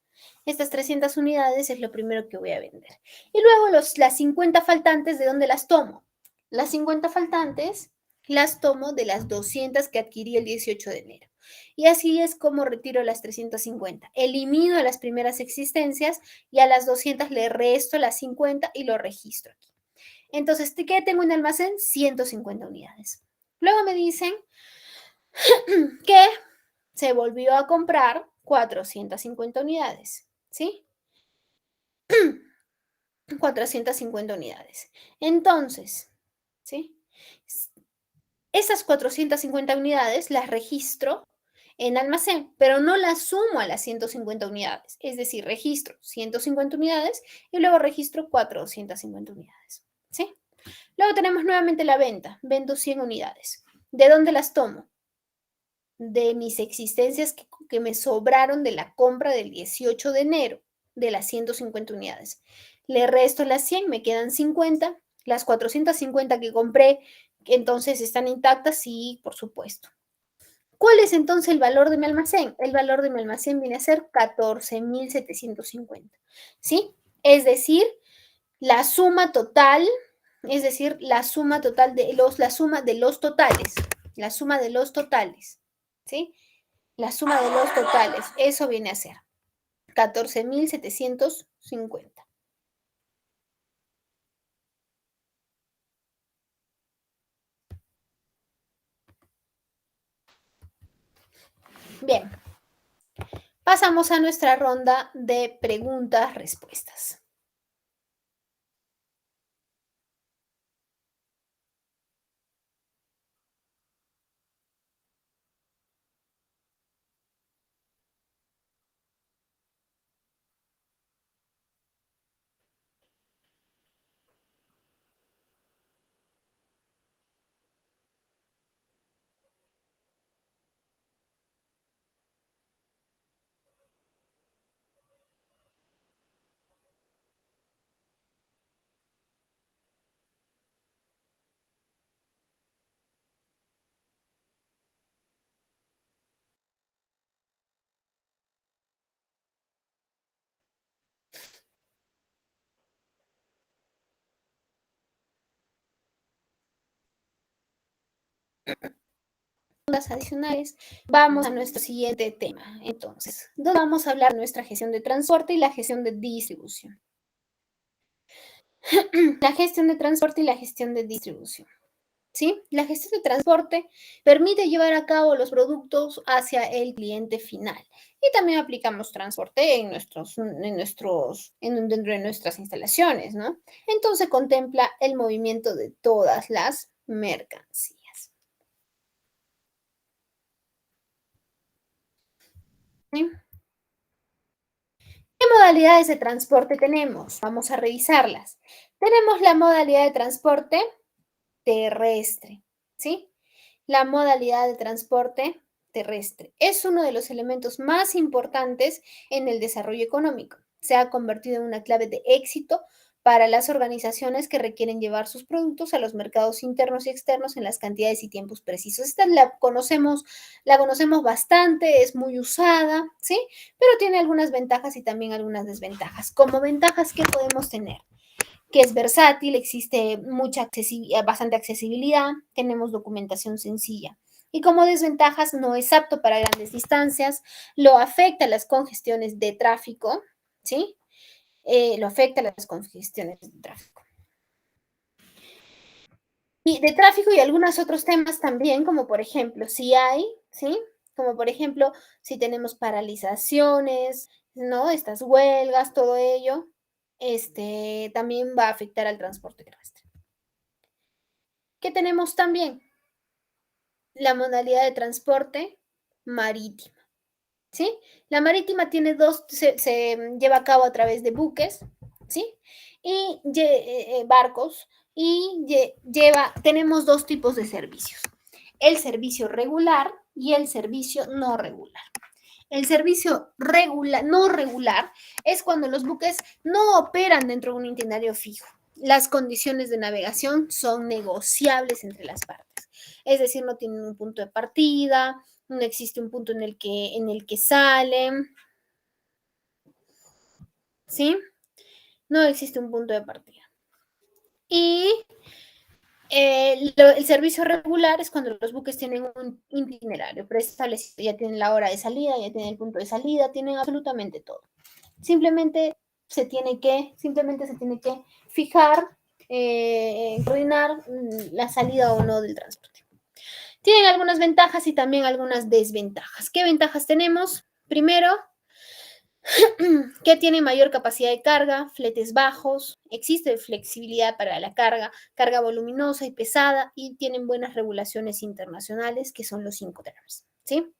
es lo primero que voy a vender. Y luego las 50 faltantes, ¿de dónde las tomo? Las 50 faltantes las tomo de las 200 que adquirí el 18 de enero. Y así es como retiro las 350. Elimino las primeras existencias y a las 200 le resto las 50 y lo registro aquí. Entonces, ¿qué tengo en el almacén? 150 unidades. Luego me dicen que se volvió a comprar 450 unidades, ¿sí? 450 unidades. Entonces, ¿sí? Esas 450 unidades las registro en almacén, pero no las sumo a las 150 unidades. Es decir, registro 150 unidades y luego registro 450 unidades, ¿sí? Luego tenemos nuevamente la venta. Vendo 100 unidades. ¿De dónde las tomo? De mis existencias que me sobraron de la compra del 18 de enero. de las 150 unidades. Le resto las 100, me quedan 50. Las 450 que compré, entonces están intactas, sí, por supuesto. ¿Cuál es entonces el valor de mi almacén? El valor de mi almacén viene a ser 14,750, ¿sí? Es decir, la suma total, es decir, la suma total de la suma de los totales, la suma de los totales, ¿sí? La suma de los totales, eso viene a ser 14,750. Bien, pasamos a nuestra ronda de preguntas-respuestas. Adicionales, vamos a nuestro siguiente tema. Entonces, vamos a hablar de nuestra gestión de transporte y la gestión de distribución. La gestión de transporte y la gestión de distribución. ¿Sí? La gestión de transporte permite llevar a cabo los productos hacia el cliente final. Y también aplicamos transporte dentro de nuestras instalaciones, ¿no? Entonces contempla el movimiento de todas las mercancías. ¿Sí? ¿Qué modalidades de transporte tenemos? Vamos a revisarlas. Tenemos la modalidad de transporte terrestre, ¿sí? La modalidad de transporte terrestre es uno de los elementos más importantes en el desarrollo económico. Se ha convertido en una clave de éxito para las organizaciones que requieren llevar sus productos a los mercados internos y externos en las cantidades y tiempos precisos. Esta la conocemos bastante, es muy usada, ¿sí? Pero tiene algunas ventajas y también algunas desventajas. Como ventajas, ¿qué podemos tener? Que es versátil, existe bastante accesibilidad, tenemos documentación sencilla. Y como desventajas, no es apto para grandes distancias, lo afecta a las congestiones de tráfico, ¿sí? Lo afecta a las congestiones de tráfico. Y de tráfico y algunos otros temas también, como por ejemplo, si hay, ¿sí? Como por ejemplo, si tenemos paralizaciones, ¿no? Estas huelgas, todo ello, también va a afectar al transporte terrestre. ¿Qué tenemos también? La modalidad de transporte marítima, ¿sí? La marítima tiene se lleva a cabo a través de buques, ¿sí? Y barcos, y tenemos dos tipos de servicios, el servicio regular y el servicio no regular. El servicio no regular es cuando los buques no operan dentro de un itinerario fijo. Las condiciones de navegación son negociables entre las partes. Es decir, no tienen un punto de partida, no existe un punto en el que salen, ¿sí? No existe un punto de partida. Y el servicio regular es cuando los buques tienen un itinerario preestablecido, ya tienen la hora de salida, ya tienen el punto de salida, tienen absolutamente todo. Simplemente se tiene que fijar, coordinar la salida o no del transporte. Tienen algunas ventajas y también algunas desventajas. ¿Qué ventajas tenemos? Primero, que tiene mayor capacidad de carga, fletes bajos, existe flexibilidad para la carga voluminosa y pesada, y tienen buenas regulaciones internacionales, que son los 5 Terms, ¿sí?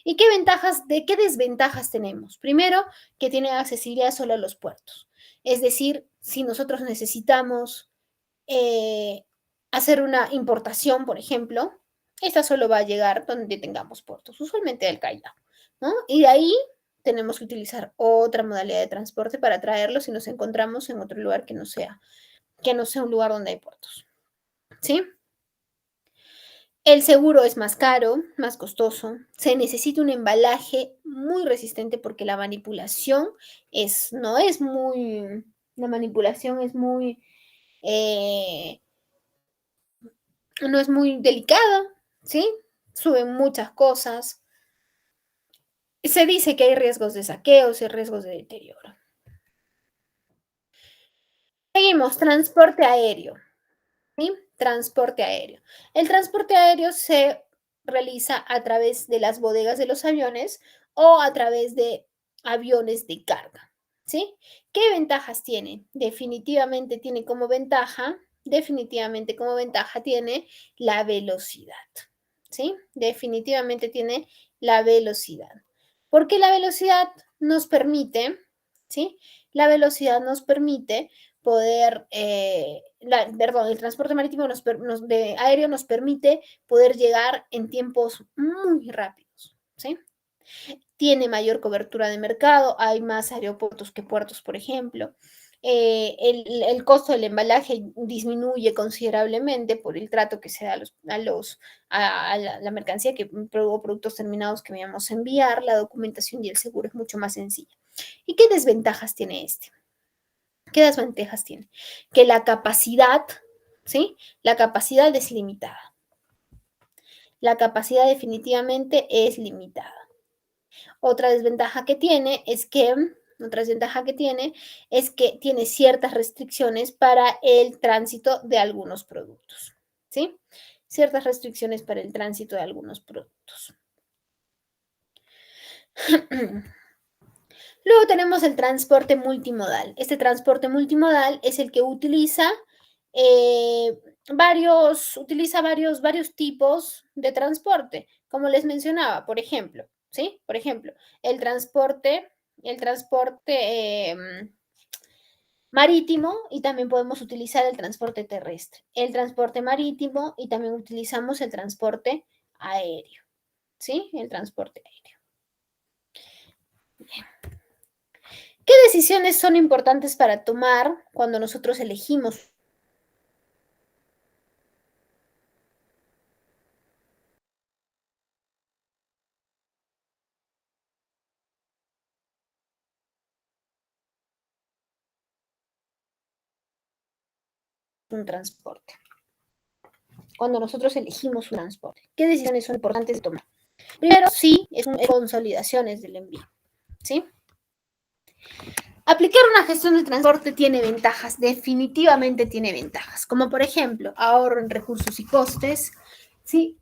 ¿Y qué desventajas tenemos? Primero, que tiene accesibilidad solo a los puertos. Es decir, si nosotros necesitamos hacer una importación, por ejemplo, esta solo va a llegar donde tengamos puertos, usualmente del Callao, ¿no? Y de ahí tenemos que utilizar otra modalidad de transporte para traerlo si nos encontramos en otro lugar que no sea un lugar donde hay puertos, ¿sí? El seguro es más caro, más costoso. Se necesita un embalaje muy resistente porque no es muy, la manipulación es muy, eh, no es muy delicada, ¿sí? Suben muchas cosas. Se dice que hay riesgos de saqueos y riesgos de deterioro. Seguimos, transporte aéreo. ¿Sí? Transporte aéreo. El transporte aéreo se realiza a través de las bodegas de los aviones o a través de aviones de carga. ¿Sí? ¿Qué ventajas tiene? Definitivamente como ventaja tiene la velocidad. ¿Sí? Definitivamente tiene la velocidad. Porque la velocidad nos permite, ¿sí? La velocidad nos permite poder, perdón, el transporte marítimo de aéreo nos permite poder llegar en tiempos muy rápidos, ¿sí? Tiene mayor cobertura de mercado, hay más aeropuertos que puertos, por ejemplo. El costo del embalaje disminuye considerablemente por el trato que se da a la mercancía o productos terminados que vayamos a enviar, la documentación y el seguro es mucho más sencilla. ¿Y qué desventajas tiene este? ¿Qué desventajas tiene? Que la capacidad, ¿sí? La capacidad es limitada. La capacidad definitivamente es limitada. Otra desventaja que tiene es que, otra desventaja que es que tiene ciertas restricciones para el tránsito de algunos productos, ¿sí? Ciertas restricciones para el tránsito de algunos productos. Luego tenemos el transporte multimodal. Este transporte multimodal es el que eh, varios tipos de transporte, como les mencionaba, por ejemplo, ¿sí? Por ejemplo, el transporte marítimo y también podemos utilizar el transporte terrestre. El transporte marítimo y también utilizamos el transporte aéreo, ¿sí? El transporte aéreo. ¿Qué decisiones son importantes para tomar cuando nosotros elegimos un transporte? Cuando nosotros elegimos un transporte, ¿qué decisiones son importantes de tomar? Primero, sí, es consolidaciones del envío, ¿sí? Aplicar una gestión de transporte tiene ventajas, definitivamente tiene ventajas, como por ejemplo ahorro en recursos y costes, ¿sí?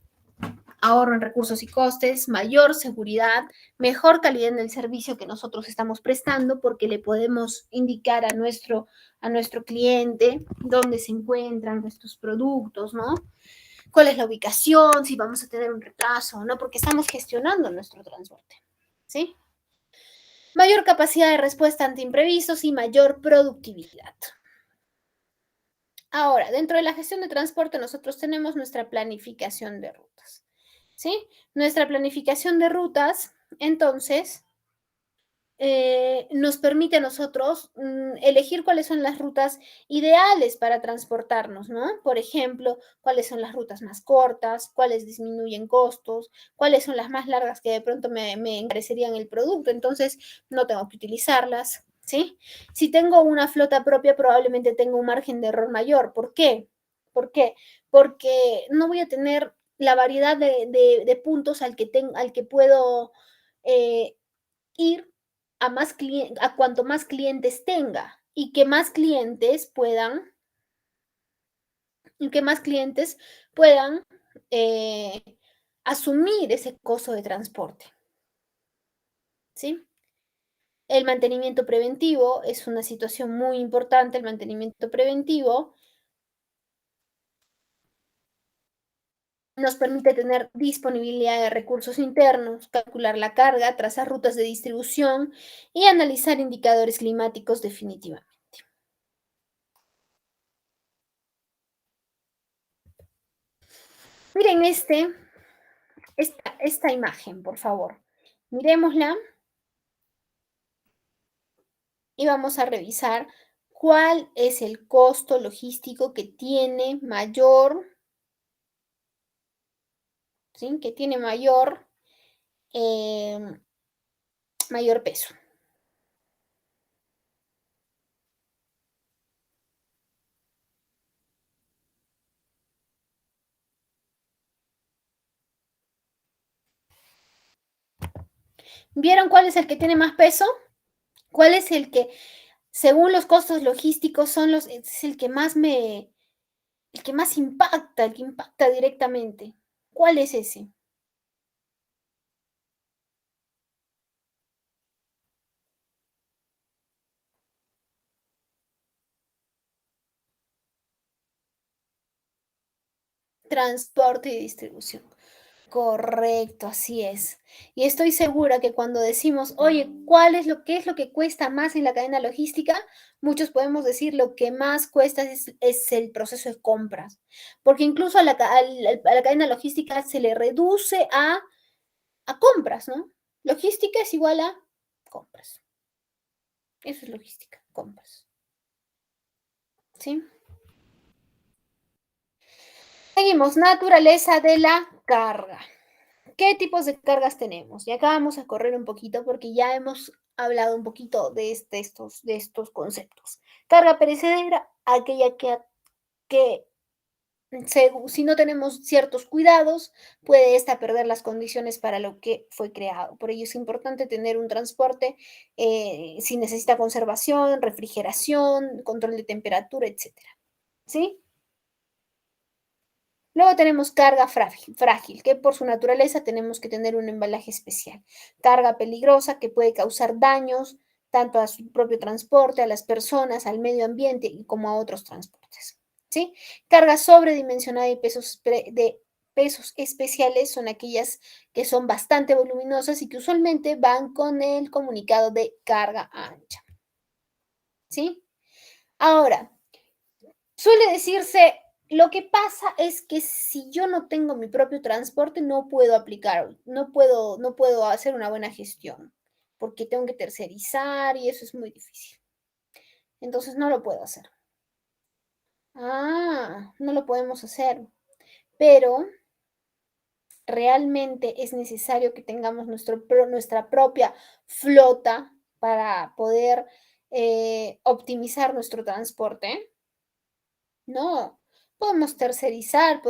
Ahorro en recursos y costes, mayor seguridad, mejor calidad en el servicio que nosotros estamos prestando porque le podemos indicar a nuestro cliente dónde se encuentran nuestros productos, ¿no? Cuál es la ubicación, si vamos a tener un retraso o no, porque estamos gestionando nuestro transporte, ¿sí? Mayor capacidad de respuesta ante imprevistos y mayor productividad. Ahora, dentro de la gestión de transporte, nosotros tenemos nuestra planificación de rutas, ¿sí? Nuestra planificación de rutas, entonces, nos permite a nosotros elegir cuáles son las rutas ideales para transportarnos, ¿no? Por ejemplo, cuáles son las rutas más cortas, cuáles disminuyen costos, cuáles son las más largas que de pronto me encarecerían el producto, entonces no tengo que utilizarlas, ¿sí? Si tengo una flota propia, probablemente tenga un margen de error mayor. ¿Por qué? ¿Por qué? Porque no voy a tener la variedad de puntos al que puedo eh, ir a cuanto más clientes tenga y que más clientes puedan eh, asumir ese costo de transporte, ¿sí? El mantenimiento preventivo es una situación muy importante. El mantenimiento preventivo nos permite tener disponibilidad de recursos internos, calcular la carga, trazar rutas de distribución y analizar indicadores climáticos definitivamente. Miren esta imagen, por favor. Miremosla. y vamos a revisar cuál es el costo logístico que tiene mayor, ¿sí? Que tiene em, mayor peso. ¿Vieron cuál es el que tiene más peso? ¿Cuál es el que, según los costos logísticos, es el que más impacta, el que impacta directamente? ¿Cuál es ese? Transporte y distribución. Correcto, así es. Y estoy segura que cuando decimos, oye, qué es lo que cuesta más en la cadena logística? Muchos podemos decir lo que más cuesta es el proceso de compras, porque incluso a la cadena logística se le reduce a compras, ¿no? Logística es igual a compras. Eso es logística, compras. ¿Sí? Seguimos, naturaleza de la carga. ¿Qué tipos de cargas tenemos? Y acá vamos a correr un poquito porque ya hemos hablado un poquito de estos conceptos. Carga perecedera, aquella que si no tenemos ciertos cuidados, puede esta perder las condiciones para lo que fue creado. Por ello es importante tener un transporte si necesita conservación, refrigeración, control de temperatura, etcétera. ¿Sí? Luego tenemos carga frágil, que por su naturaleza tenemos que tener un embalaje especial. Carga peligrosa que puede causar daños tanto a su propio transporte, a las personas, al medio ambiente y como a otros transportes. ¿Sí? Carga sobredimensionada y de pesos especiales son aquellas que son bastante voluminosas y que usualmente van con el comunicado de carga ancha. ¿Sí? Ahora, suele decirse, lo que pasa es que si yo no tengo mi propio transporte, no puedo aplicar, no puedo hacer una buena gestión, porque tengo que tercerizar y eso es muy difícil. Entonces no lo puedo hacer. Ah, no lo podemos hacer, pero realmente es necesario que tengamos nuestra propia flota para poder optimizar nuestro transporte. No, podemos tercerizar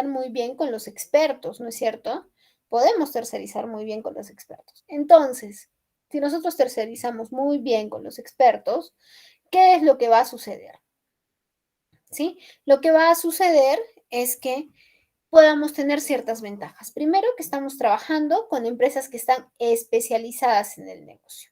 muy bien con los expertos, ¿no es cierto? Podemos tercerizar muy bien con los expertos. Entonces, si nosotros tercerizamos muy bien con los expertos, ¿qué es lo que va a suceder? ¿Sí? Lo que va a suceder es que podamos tener ciertas ventajas. Primero, que estamos trabajando con empresas que están especializadas en el negocio.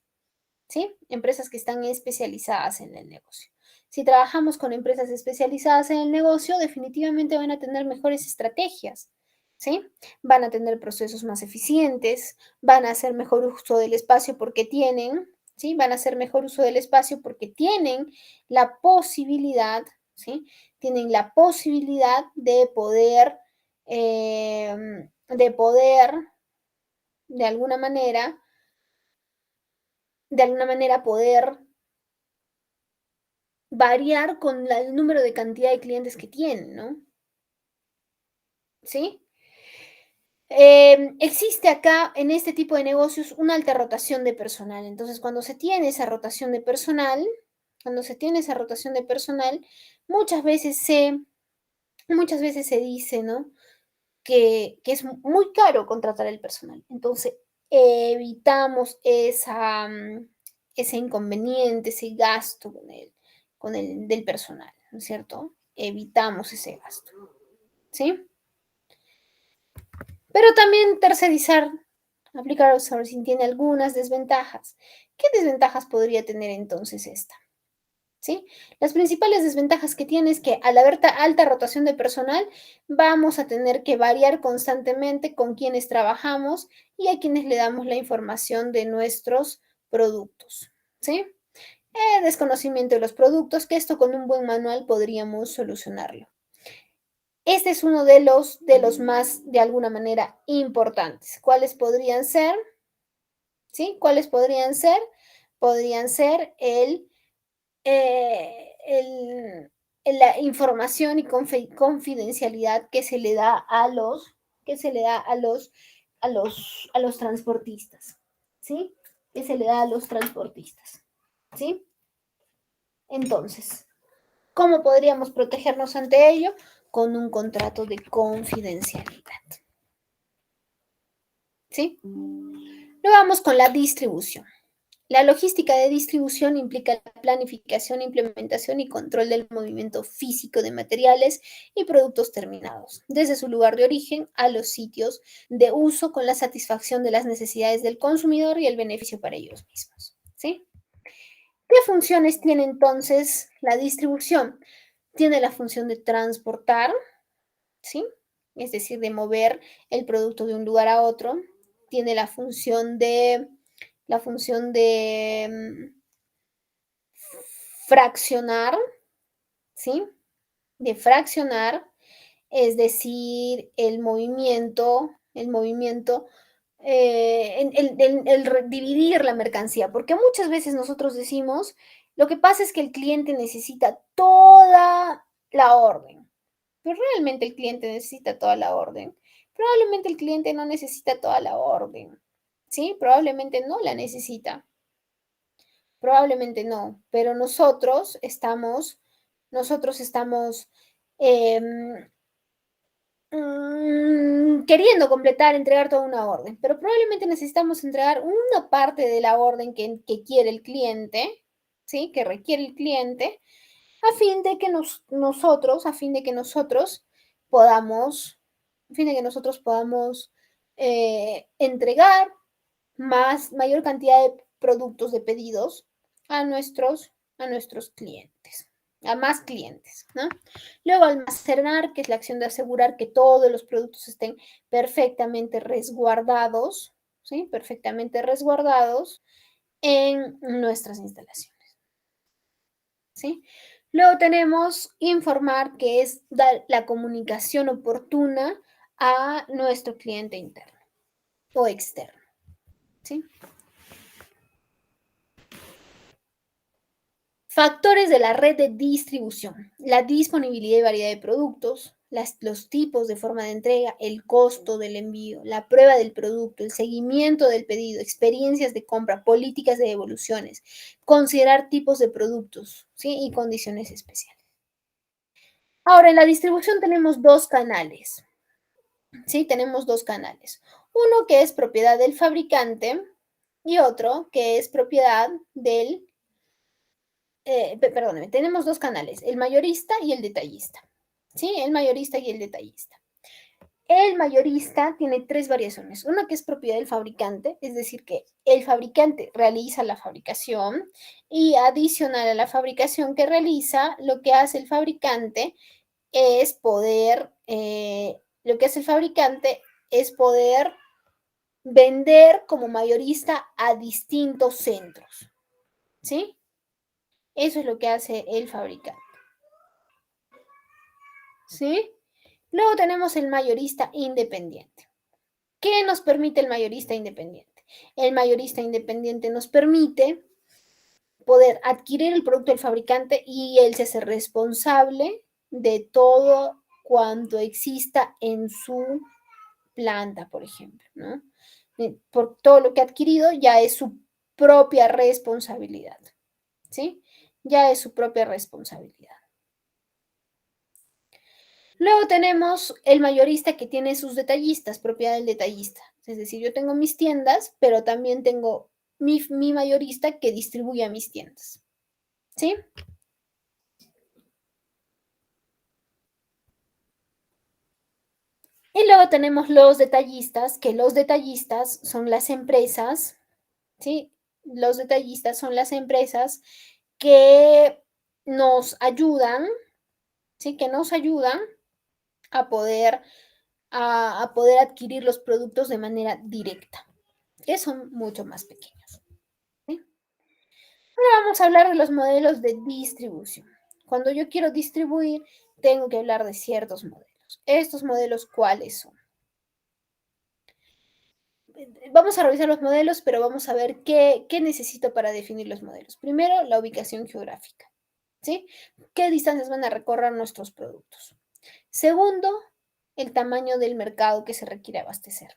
¿Sí? Empresas que están especializadas en el negocio. Si trabajamos con empresas especializadas en el negocio, definitivamente van a tener mejores estrategias, ¿sí? Van a tener procesos más eficientes, van a hacer mejor uso del espacio porque tienen, ¿sí? Van a hacer mejor uso del espacio porque tienen la posibilidad, ¿sí? Tienen la posibilidad de poder, de alguna manera, poder variar con el número de cantidad de clientes que tienen, ¿no? ¿Sí? Existe acá en este tipo de negocios una alta rotación de personal. Entonces, cuando se tiene esa rotación de personal, cuando se tiene esa rotación de personal, muchas veces se, muchas veces se dice, ¿no? Que es muy caro contratar el personal. Entonces, evitamos ese inconveniente, ese gasto con el del personal, ¿no es cierto? Evitamos ese gasto, ¿sí? Pero también tercerizar, aplicar outsourcing tiene algunas desventajas. ¿Qué desventajas podría tener entonces esta? ¿Sí? Las principales desventajas que tiene es que al haber alta rotación de personal, vamos a tener que variar constantemente con quienes trabajamos y a quienes le damos la información de nuestros productos. ¿Sí? Desconocimiento de los productos, que esto con un buen manual podríamos solucionarlo. Este es uno de los más, de alguna manera, importantes. ¿Cuáles podrían ser? ¿Sí? ¿Cuáles podrían ser? Podrían ser la información y confidencialidad que se le da a los transportistas, ¿sí? Que se le da a los transportistas, ¿sí? Entonces, ¿cómo podríamos protegernos ante ello? Con un contrato de confidencialidad, ¿sí? Luego vamos con la distribución. La logística de distribución implica la planificación, implementación y control del movimiento físico de materiales y productos terminados, desde su lugar de origen a los sitios de uso con la satisfacción de las necesidades del consumidor y el beneficio para ellos mismos. ¿Sí? ¿Qué funciones tiene entonces la distribución? Tiene la función de transportar, ¿sí? Es decir, de mover el producto de un lugar a otro. Tiene la función de fraccionar, ¿sí? De fraccionar, es decir, el dividir la mercancía, porque muchas veces nosotros decimos, lo que pasa es que el cliente necesita toda la orden, pero realmente el cliente necesita toda la orden. Probablemente el cliente no necesita toda la orden, ¿sí? Probablemente no la necesita. Probablemente no, pero nosotros estamos em, queriendo completar, entregar toda una orden, pero probablemente necesitamos entregar una parte de la orden que quiere el cliente, ¿sí? Que requiere el cliente, a fin de que nosotros podamos, entregar mayor cantidad de productos de pedidos a nuestros clientes, a más clientes, ¿no? Luego almacenar, que es la acción de asegurar que todos los productos estén perfectamente resguardados, ¿sí? Perfectamente resguardados en nuestras instalaciones, ¿sí? Luego tenemos informar, que es dar la comunicación oportuna a nuestro cliente interno o externo, ¿sí? Factores de la red de distribución: la disponibilidad y variedad de productos, los tipos de forma de entrega, el costo del envío, la prueba del producto, el seguimiento del pedido, experiencias de compra, políticas de devoluciones, considerar tipos de productos, ¿sí? Y condiciones especiales. Ahora, en la distribución tenemos dos canales, ¿sí? Tenemos dos canales. Uno que es propiedad del fabricante y otro que es propiedad perdóneme, tenemos dos canales, el mayorista y el detallista. ¿Sí? El mayorista y el detallista. El mayorista tiene tres variaciones. Una que es propiedad del fabricante, es decir, que el fabricante realiza la fabricación y adicional a la fabricación que realiza, lo que hace el fabricante es poder vender como mayorista a distintos centros. ¿Sí? Eso es lo que hace el fabricante. ¿Sí? Luego tenemos el mayorista independiente. ¿Qué nos permite el mayorista independiente? El mayorista independiente nos permite poder adquirir el producto del fabricante y él se hace responsable de todo cuanto exista en su planta, por ejemplo, ¿no? Por todo lo que ha adquirido ya es su propia responsabilidad, ¿sí? Ya es su propia responsabilidad. Luego tenemos el mayorista que tiene sus detallistas, propiedad del detallista. Es decir, yo tengo mis tiendas, pero también tengo mi mayorista que distribuye a mis tiendas. ¿Sí? Y luego tenemos los detallistas, que los detallistas son las empresas, ¿sí? Los detallistas son las empresas que nos ayudan, ¿sí? Que nos ayudan a poder, a poder adquirir los productos de manera directa, que son mucho más pequeños. ¿Sí? Ahora vamos a hablar de los modelos de distribución. Cuando yo quiero distribuir, tengo que hablar de ciertos modelos. ¿Estos modelos cuáles son? vamos a revisar los modelos, pero vamos a ver qué necesito para definir los modelos. Primero, la ubicación geográfica, ¿sí? ¿Qué distancias van a recorrer nuestros productos? Segundo, el tamaño del mercado que se requiere abastecer,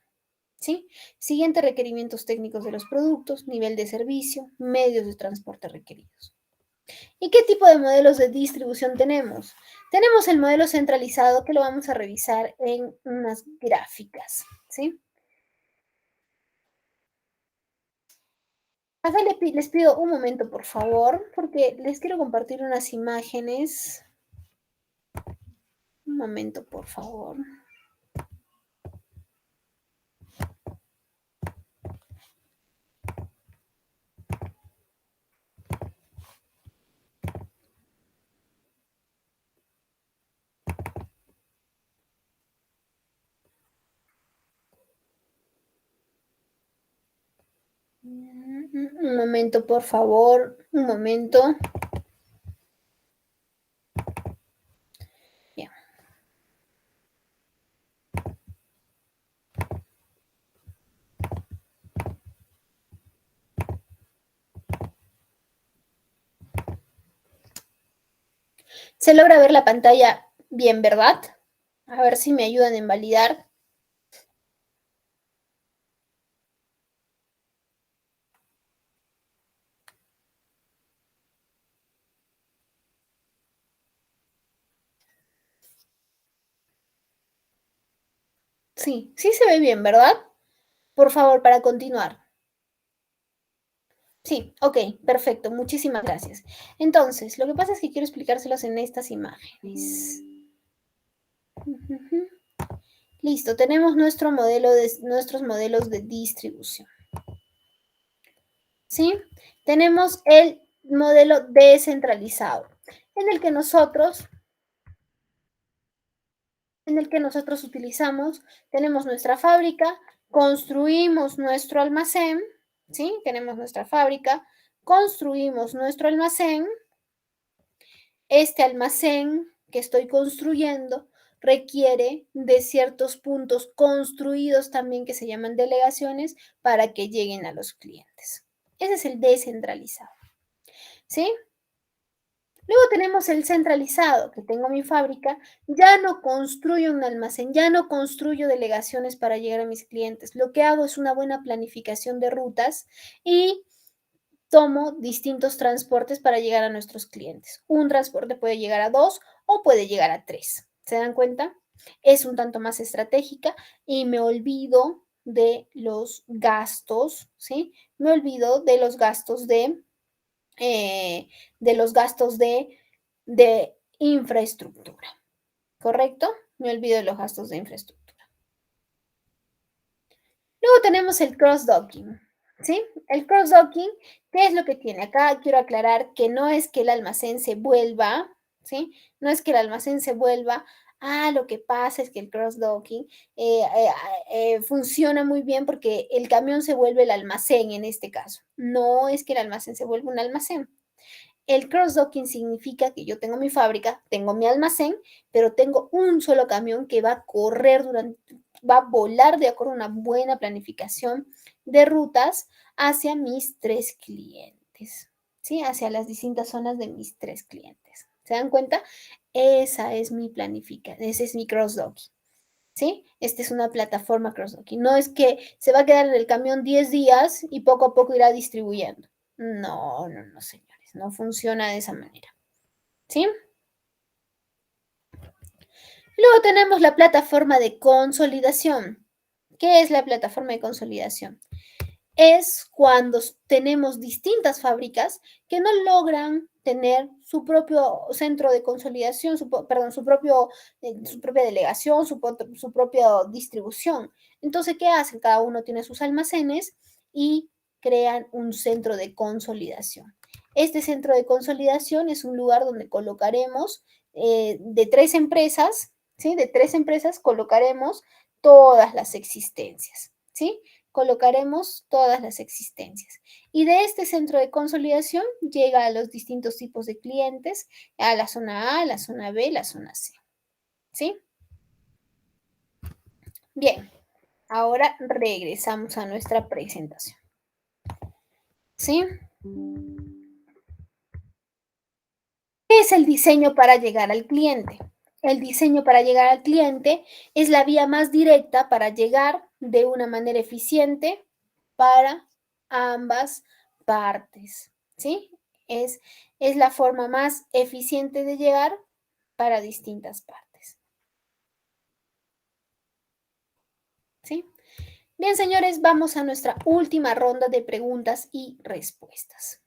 ¿sí? Siguiente, requerimientos técnicos de los productos, nivel de servicio, medios de transporte requeridos. ¿Y qué tipo de modelos de distribución tenemos? Tenemos el modelo centralizado que lo vamos a revisar en unas gráficas, ¿sí? Acá les pido un momento, por favor, porque les quiero compartir unas imágenes. Un momento, por favor. Un momento, por favor. Un momento. Bien. Se logra ver la pantalla bien, ¿verdad? A ver si me ayudan en validar. Sí, sí se ve bien, ¿verdad? Por favor, para continuar. Sí, ok, perfecto, muchísimas gracias. Entonces, lo que pasa es que quiero explicárselos en estas imágenes. Listo, tenemos nuestros modelos de distribución. ¿Sí? Tenemos el modelo descentralizado, en el que nosotros, utilizamos, tenemos nuestra fábrica, construimos nuestro almacén, ¿sí? Tenemos nuestra fábrica, construimos nuestro almacén. Este almacén que estoy construyendo requiere de ciertos puntos construidos también que se llaman delegaciones para que lleguen a los clientes. Ese es el descentralizado, ¿sí? Luego tenemos el centralizado, que tengo mi fábrica, ya no construyo un almacén, ya no construyo delegaciones para llegar a mis clientes. Lo que hago es una buena planificación de rutas y tomo distintos transportes para llegar a nuestros clientes. Un transporte puede llegar a 2 o puede llegar a 3. ¿Se dan cuenta? Es un tanto más estratégica y me olvido de los gastos, ¿sí? Me olvido de los gastos eh, de infraestructura, ¿correcto? Me olvido de los gastos de infraestructura. Luego tenemos el cross-docking, ¿sí? El cross-docking, ¿qué es lo que tiene? Acá quiero aclarar que no es que el almacén se vuelva, ¿sí? No es que el almacén se vuelva, lo que pasa es que el cross-docking funciona muy bien porque el camión se vuelve el almacén en este caso. No es que el almacén se vuelva un almacén. El cross-docking significa que yo tengo mi fábrica, tengo mi almacén, pero tengo un solo camión que va a correr va a volar de acuerdo a una buena planificación de rutas hacia mis 3 clientes, ¿sí? Hacia las distintas zonas de mis 3 clientes. ¿Se dan cuenta? Esa es mi planificación, ese es mi cross-docking, ¿sí? Esta es una plataforma cross-docking. No es que se va a quedar en el camión 10 días y poco a poco irá distribuyendo. No, no, no, señores, no funciona de esa manera, ¿sí? Luego tenemos la plataforma de consolidación. ¿Qué es la plataforma de consolidación? Es cuando tenemos distintas fábricas que no logran tener su propio centro de consolidación, perdón, su propia delegación, su propia distribución. Entonces, ¿qué hacen? Cada uno tiene sus almacenes y crean un centro de consolidación. Este centro de consolidación es un lugar donde colocaremos de 3 empresas, ¿sí? De 3 empresas colocaremos todas las existencias, ¿sí? Colocaremos todas las existencias. Y de este centro de consolidación llega a los distintos tipos de clientes, a la zona A, la zona B, la zona C. ¿Sí? Bien. Ahora regresamos a nuestra presentación. ¿Sí? ¿Qué es el diseño para llegar al cliente? El diseño para llegar al cliente es la vía más directa para llegar de una manera eficiente para ambas partes, ¿sí? Es, es la forma más eficiente de llegar para distintas partes, ¿sí? Bien, señores, vamos a nuestra última ronda de preguntas y respuestas.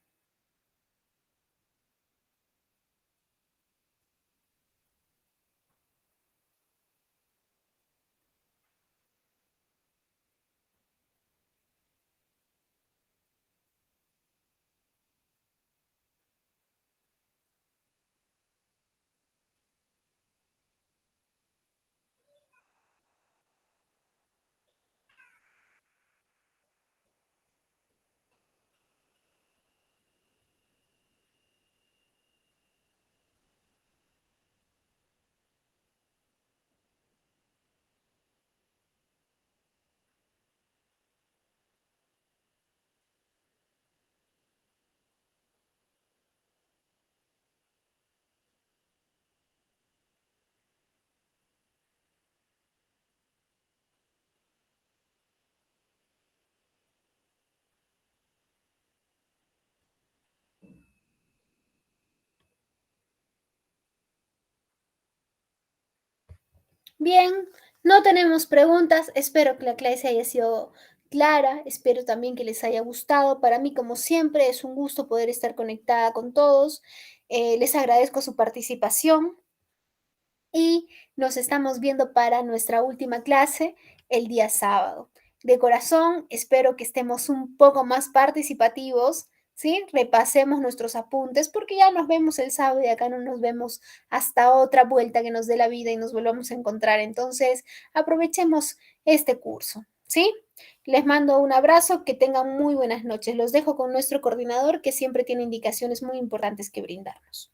Bien, no tenemos preguntas. Espero que la clase haya sido clara. Espero también que les haya gustado. Para mí, como siempre, es un gusto poder estar conectada con todos. Les agradezco su participación y nos estamos viendo para nuestra última clase el día sábado. De corazón, espero que estemos un poco más participativos, ¿sí? Repasemos nuestros apuntes porque ya nos vemos el sábado y acá no nos vemos hasta otra vuelta que nos dé la vida y nos volvamos a encontrar. Entonces, aprovechemos este curso, ¿sí? Les mando un abrazo, que tengan muy buenas noches. Los dejo con nuestro coordinador que siempre tiene indicaciones muy importantes que brindarnos.